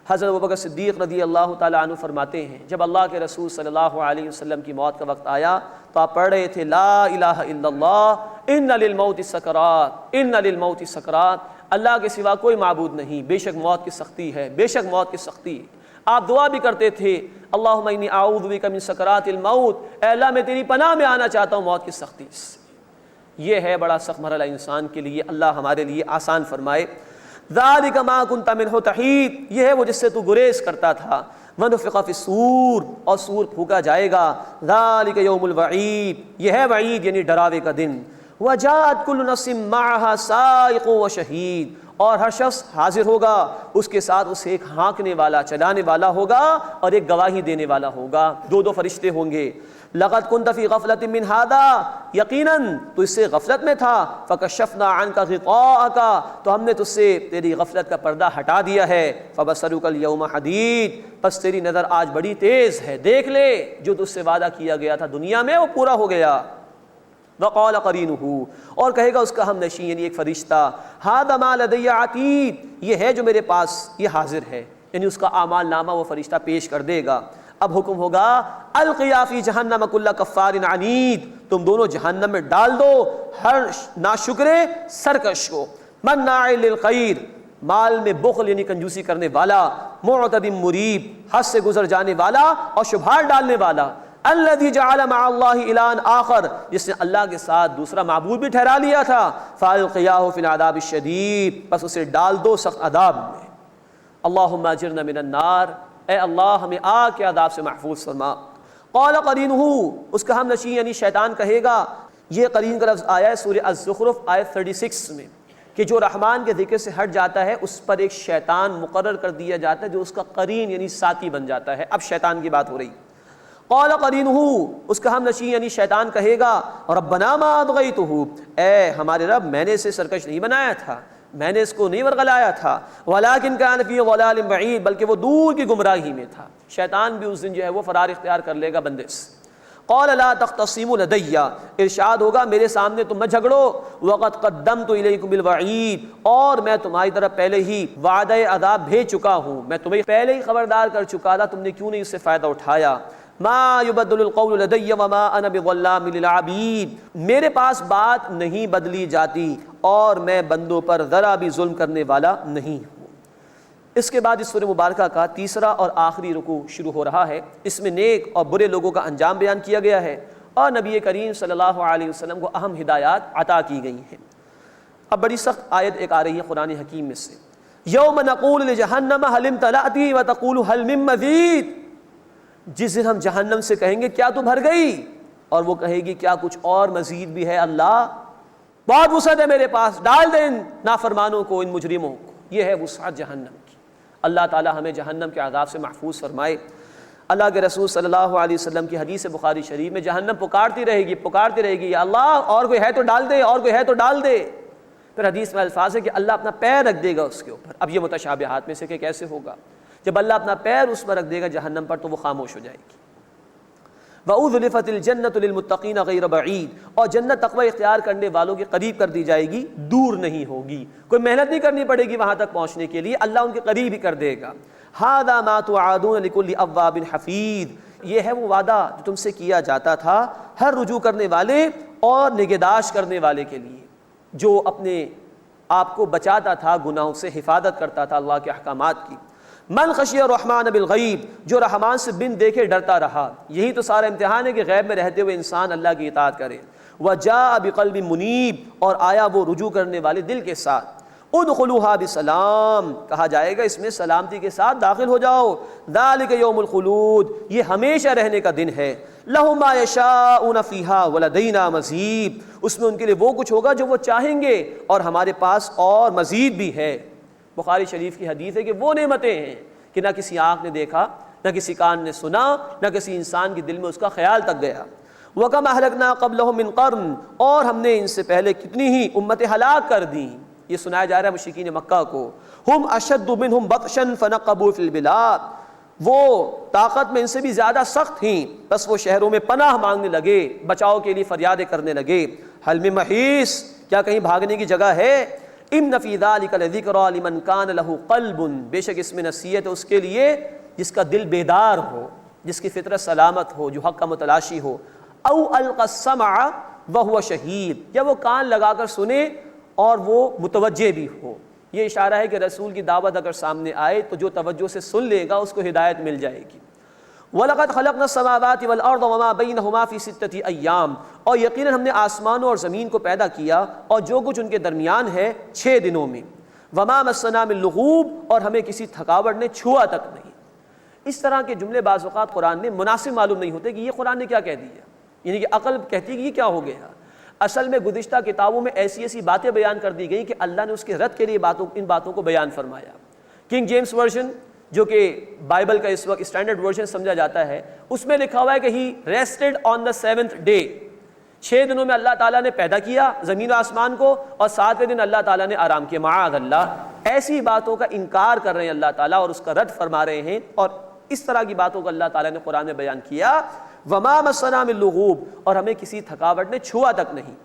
حضرت ابوبکر صدیق رضی اللہ تعالیٰ عنہ فرماتے ہیں جب اللہ کے رسول صلی اللہ علیہ وسلم کی موت کا وقت آیا تو آپ پڑھ رہے تھے لا الہ الا اللہ ان للموت سکرات ان للموت سکرات، اللہ کے سوا کوئی معبود نہیں، بے شک موت کی سختی ہے، بے شک موت کی سختی ہے۔ آپ دعا بھی کرتے تھے اللہم انی اعوذ بک من سکرات الموت، اے اللہ میں تیری پناہ میں آنا چاہتا ہوں موت کی سختی سے۔ یہ ہے بڑا سخت مرحلہ انسان کے لیے، اللہ ہمارے لیے آسان فرمائے۔ ذالک ما کنت منہ تحید، یہ ہے وہ جس سے تو گریز کرتا تھا۔ ونفخ فی الصور، اور سور پھونکا جائے گا۔ ذالک یوم الوعید، یہ ہے وعید یعنی ڈراوے کا دن۔ وجاءت کل نفس معها سائق و شہید، اور ہر شخص حاضر ہوگا، اس کے ساتھ اسے ایک ہانکنے والا، چلانے والا ہوگا اور ایک گواہی دینے والا ہوگا، دو دو فرشتے ہوں گے۔ لقد كنت في غفلة من هذا، یقیناً تو اس سے غفلت میں تھا۔ فكشفنا عنك غطاءك، تو ہم نے تجھ سے تیری غفلت کا پردہ ہٹا دیا ہے۔ فبصرك اليوم حدید، پس تیری نظر آج بڑی تیز ہے، دیکھ لے جو تجھ سے وعدہ کیا گیا تھا دنیا میں وہ پورا ہو گیا۔ وقال قرینہ، اور کہے گا اس کا ہم نشین یعنی ایک فرشتہ، ھذا ما لدی عتید، یہ ہے جو میرے پاس یہ حاضر ہے، یعنی اس کا اعمال نامہ وہ فرشتہ پیش کر دے گا۔ اب حکم ہوگا القیا فی جہنم کل کفار عنید، تم دونوں جہنم میں ڈال دو ہر ناشکرے سرکش کو، مناع للخیر، مال میں بخل یعنی کنجوسی کرنے والا، معتد مریب، حد سے گزر جانے والا اور شبہات ڈالنے والا، الذی جعل مع اللہ الہا آخر، جس نے اللہ کے ساتھ دوسرا معبود بھی ٹھہرا لیا تھا، فالقیاہ فی العذاب الشدید، بس اسے ڈال دو سخت عذاب میں۔ اللہم اجرنا من النار، اے اللہ ہمیں آگ کے عذاب سے محفوظ فرما۔ قال قرینہ، اس کا ہم نشین یعنی شیطان کہے گا، یہ قرین کا لفظ آیا ہے سورہ الزخرف آیت 36 میں کہ جو رحمان کے ذکر سے ہٹ جاتا ہے اس پر ایک شیطان مقرر کر دیا جاتا ہے جو اس کا قرین یعنی ساتھی بن جاتا ہے۔ اب شیطان کی بات ہو رہی۔ قال قرینہ، اس کا ہم نشین یعنی شیطان کہے گا ربنا ما اطغیتہ، اے ہمارے رب میں نے اسے سرکش نہیں بنایا تھا، میں نے اس کو نہیں ورگلایا تھا، ولیکن کان فی ضلال بعید، بلکہ وہ دور کی گمراہی میں تھا۔ شیطان بھی اس دن جو ہے وہ فرار اختیار کر لے گا بندے سے۔ قال لا تختصموا لدی، ارشاد ہوگا میرے سامنے تم مت جھگڑو، وقد قدمت الیکم بالوعید، اور میں تمہاری طرف پہلے ہی وعدہ عذاب بھیج چکا ہوں، میں تمہیں پہلے ہی خبردار کر چکا تھا، تم نے کیوں نہیں اس سے فائدہ اٹھایا۔ ما يبدل القول لدي وما انا بظلام للعبید، میرے پاس بات نہیں بدلی جاتی اور میں بندوں پر ذرا بھی ظلم کرنے والا نہیں ہوں۔ اس کے بعد اس سورہ مبارکہ کا تیسرا اور آخری رکوع شروع ہو رہا ہے، اس میں نیک اور برے لوگوں کا انجام بیان کیا گیا ہے اور نبی کریم صلی اللہ علیہ وسلم کو اہم ہدایات عطا کی گئی ہیں۔ اب بڑی سخت آیت ایک آ رہی ہے قرآن حکیم میں سے، یوم نقول لجہنم هل امتلأت وتقول هل من مزید، جس دن ہم جہنم سے کہیں گے کیا تو بھر گئی، اور وہ کہے گی کیا کچھ اور مزید بھی ہے، اللہ بہت وسعت ہے میرے پاس، ڈال دیں ان نافرمانوں کو، ان مجرموں کو۔ یہ ہے وسعت جہنم کی۔ اللہ تعالی ہمیں جہنم کے عذاب سے محفوظ فرمائے۔ اللہ کے رسول صلی اللہ علیہ وسلم کی حدیث بخاری شریف میں جہنم پکارتی رہے گی یا اللہ اور کوئی ہے تو ڈال دے، اور کوئی ہے تو ڈال دے۔ پھر حدیث میں الفاظ ہے کہ اللہ اپنا پیر رکھ دے گا اس کے اوپر۔ اب یہ متشابہات میں سے کہ کیسے ہوگا، جب اللہ اپنا پیر اس پر رکھ دے گا جہنم پر تو وہ خاموش ہو جائے گی۔ وَأُذْلِفَتِ الْجَنَّةُ لِلْمُتَّقِينَ غَيْرَ بَعِيدٍ، اور جنت تقوی اختیار کرنے والوں کے قریب کر دی جائے گی، دور نہیں ہوگی، کوئی محنت نہیں کرنی پڑے گی وہاں تک پہنچنے کے لیے، اللہ ان کے قریب ہی کر دے گا۔ هَذَا مَا تُوعَدُونَ لِكُلِّ أَوَّابٍ حَفِيظٍ، یہ ہے وہ وعدہ جو تم سے کیا جاتا تھا ہر رجوع کرنے والے اور نگہداشت کرنے والے کے لیے، جو اپنے آپ کو بچاتا تھا گناہوں سے، حفاظت کرتا تھا اللہ کے احکامات کی۔ من خشی الرحمن بالغیب، جو رحمان سے بن دیکھے ڈرتا رہا، یہی تو سارا امتحان ہے کہ غیب میں رہتے ہوئے انسان اللہ کی اطاعت کرے۔ وجاء بقلب منیب، اور آیا وہ رجوع کرنے والے دل کے ساتھ۔ ادخلوها بسلام، کہا جائے گا اس میں سلامتی کے ساتھ داخل ہو جاؤ۔ ذالک یوم الخلود، یہ ہمیشہ رہنے کا دن ہے۔ لہم ما یشاءون فیہا ولدینا مزید، اس میں ان کے لیے وہ کچھ ہوگا جو وہ چاہیں گے اور ہمارے پاس اور مزید بھی ہے۔ بخاری شریف کی حدیث ہے کہ وہ نعمتیں ہیں کہ نہ کسی آنکھ نے دیکھا، نہ کسی کان نے سنا، نہ کسی انسان کے دل میں اس کا خیال تک گیا۔ وَكَمْ أَهْلَكْنَا قَبْلَهُم مِّن قَرْنٍ، اور ہم نے ان سے پہلے کتنی ہی امتیں ہلاک کر دیں۔ یہ سنایا جا رہا ہے مشرکین مکہ کو۔ ہم اشد منہم بطشا فنقبوا فی البلاد، وہ طاقت میں ان سے بھی زیادہ سخت تھیں، بس وہ شہروں میں پناہ مانگنے لگے، بچاؤ کے لیے فریادیں کرنے لگے۔ حل من محیص، کیا کہیں بھاگنے کی جگہ ہے؟ ان فی ذلک لذکری لمن کان لہ قلب، بے شک اس میں نصیحت ہے اس کے لیے جس کا دل بیدار ہو، جس کی فطرت سلامت ہو، جو حق کا متلاشی ہو۔ او القى السمع وهو شہید، یا وہ کان لگا کر سنے اور وہ متوجہ بھی ہو۔ یہ اشارہ ہے کہ رسول کی دعوت اگر سامنے آئے تو جو توجہ سے سن لے گا اس کو ہدایت مل جائے گی۔ وَلَقَدْ خَلَقْنَا السَّمَاوَاتِ وَالْأَرْضَ وَمَا بَيْنَهُمَا فِي سِتَّةِ أَيَّامٍ، اور یقیناً ہم نے آسمانوں اور زمین کو پیدا کیا اور جو کچھ ان کے درمیان ہے 6 دنوں میں۔ وَمَا مَسَّنَا مِن لُغُوبٍ، اور ہمیں کسی تھکاوٹ نے چھوا تک نہیں۔ اس طرح کے جملے بعض اوقات قرآن میں مناسب معلوم نہیں ہوتے کہ یہ قرآن نے کیا کہہ دیا، یعنی کہ عقل کہتی ہے کہ یہ کیا ہو گیا۔ اصل میں گزشتہ کتابوں میں ایسی ایسی باتیں بیان کر دی گئیں کہ اللہ نے اس کے رد کے لیے ان باتوں کو بیان فرمایا۔ کنگ جیمز ورژن جو کہ بائبل کا اس وقت اسٹینڈرڈ ورژن سمجھا جاتا ہے، اس میں لکھا ہوا ہے کہ ہی ریسٹڈ آن دا 7th ڈے، 6 دنوں میں اللہ تعالیٰ نے پیدا کیا زمین و آسمان کو، اور 7ویں دن اللہ تعالیٰ نے آرام کیا۔ معاذ اللہ، ایسی باتوں کا انکار کر رہے ہیں اللہ تعالیٰ اور اس کا رد فرما رہے ہیں، اور اس طرح کی باتوں کو اللہ تعالیٰ نے قرآن میں بیان کیا۔ وما مسنا من لغوب، اور ہمیں کسی تھکاوٹ نے چھوا تک نہیں۔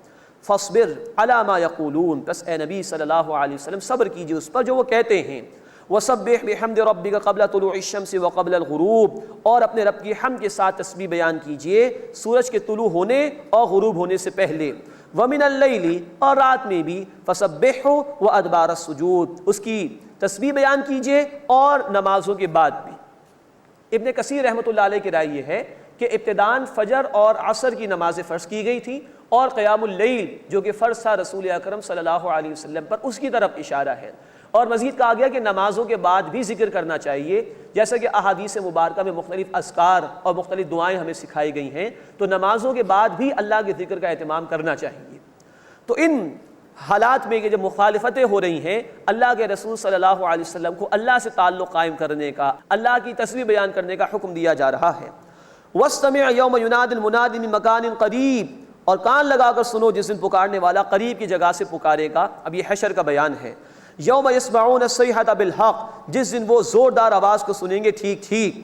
فاصبر علی ما یقولون، بس اے نبی صلی اللہ علیہ وسلم صبر کیجئے اس پر جو وہ کہتے ہیں۔ وسبح بحمد ربک قبل طلوع الشمس وقبل الغروب، اور اپنے رب کی حمد کے ساتھ تسبیح بیان کیجئے سورج کے طلوع ہونے اور غروب ہونے سے پہلے۔ ومن اللیل، اور رات میں بھی، فسبحہ وادبار السجود، اس کی تسبیح بیان کیجئے اور نمازوں کے بعد بھی۔ ابن کثیر رحمۃ اللہ علیہ کی رائے یہ ہے کہ ابتداءً فجر اور عصر کی نمازیں فرض کی گئی تھیں، اور قیام اللیل جو کہ فرض تھا رسول اکرم صلی اللہ علیہ وسلم پر، اس کی طرف اشارہ ہے۔ اور مزید کہا گیا کہ نمازوں کے بعد بھی ذکر کرنا چاہیے، جیسا کہ احادیث مبارکہ میں مختلف اذکار اور مختلف دعائیں ہمیں سکھائی گئی ہیں، تو نمازوں کے بعد بھی اللہ کے ذکر کا اہتمام کرنا چاہیے۔ تو ان حالات میں کہ جب مخالفتیں ہو رہی ہیں، اللہ کے رسول صلی اللہ علیہ وسلم کو اللہ سے تعلق قائم کرنے کا، اللہ کی تسبیح بیان کرنے کا حکم دیا جا رہا ہے۔ وَاسْتَمِعْ يَوْمَ يُنَادِ الْمُنَادِ مِن مَكَانٍ قَرِيبٍ، اور کان لگا کر سنو جس دن پکارنے والا قریب کی جگہ سے پکارے گا۔ اب یہ حشر کا بیان ہے۔ یوم یسمعون الصیحۃ بالحق، جس دن وہ زوردار آواز کو سنیں گے ٹھیک ٹھیک۔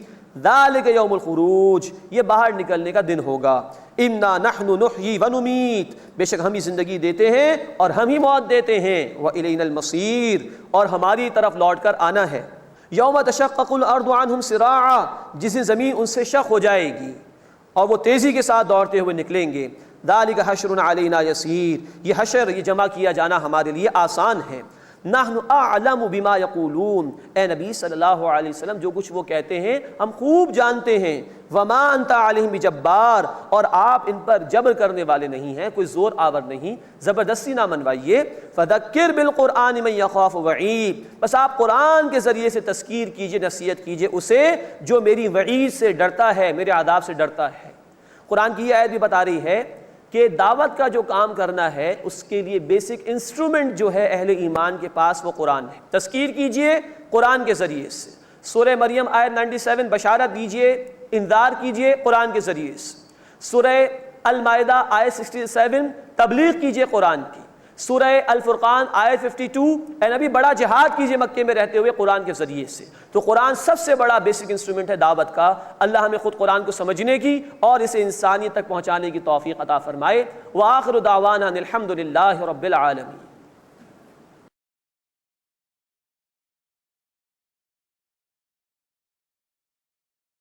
ذالک یوم الخروج، یہ باہر نکلنے کا دن ہوگا۔ انا نحن نحیی ونمیت، بے شک ہم ہی زندگی دیتے ہیں اور ہم ہی موت دیتے ہیں۔ والینا المصیر، اور ہماری طرف لوٹ کر آنا ہے۔ یوم تشقق الارض عنہم سراعا، جس دن زمین ان سے شق ہو جائے گی اور وہ تیزی کے ساتھ دوڑتے ہوئے نکلیں گے۔ ذالک حشر علینا یسیر، یہ حشر، یہ جمع کیا جانا ہمارے لیے آسان ہے۔ نحن اعلم بما یقولون، اے نبی صلی اللہ علیہ وسلم جو کچھ وہ کہتے ہیں ہم خوب جانتے ہیں۔ وما انت علیہم بجبار، اور آپ ان پر جبر کرنے والے نہیں ہیں، کوئی زور آور نہیں، زبردستی نہ منوائیے۔ فذکر بالقرآن من یخاف وعید، بس آپ قرآن کے ذریعے سے تذکیر کیجئے، نصیحت کیجئے اسے جو میری وعید سے ڈرتا ہے، میرے عذاب سے ڈرتا ہے۔ قرآن کی یہ آیت بھی بتا رہی ہے کہ دعوت کا جو کام کرنا ہے اس کے لیے بیسک انسٹرومنٹ جو ہے اہل ایمان کے پاس وہ قرآن ہے۔ تذکیر کیجئے قرآن کے ذریعے سے۔ سورہ مریم آیت 97 بشارت دیجئے، انذار کیجئے قرآن کے ذریعے سے۔ سورہ المائدہ آیت 67 تبلیغ کیجئے قرآن کی۔ سورہ الفرقان آیت 52، اے نبی بڑا جہاد کیجئے مکے میں رہتے ہوئے قرآن کے ذریعے سے۔ تو قرآن سب سے بڑا بیسک انسٹرومنٹ ہے دعوت کا۔ اللہ ہمیں خود قرآن کو سمجھنے کی اور اسے انسانیت تک پہنچانے کی توفیق عطا فرمائے۔ وآخر دعوانا الحمد للہ رب العالمین۔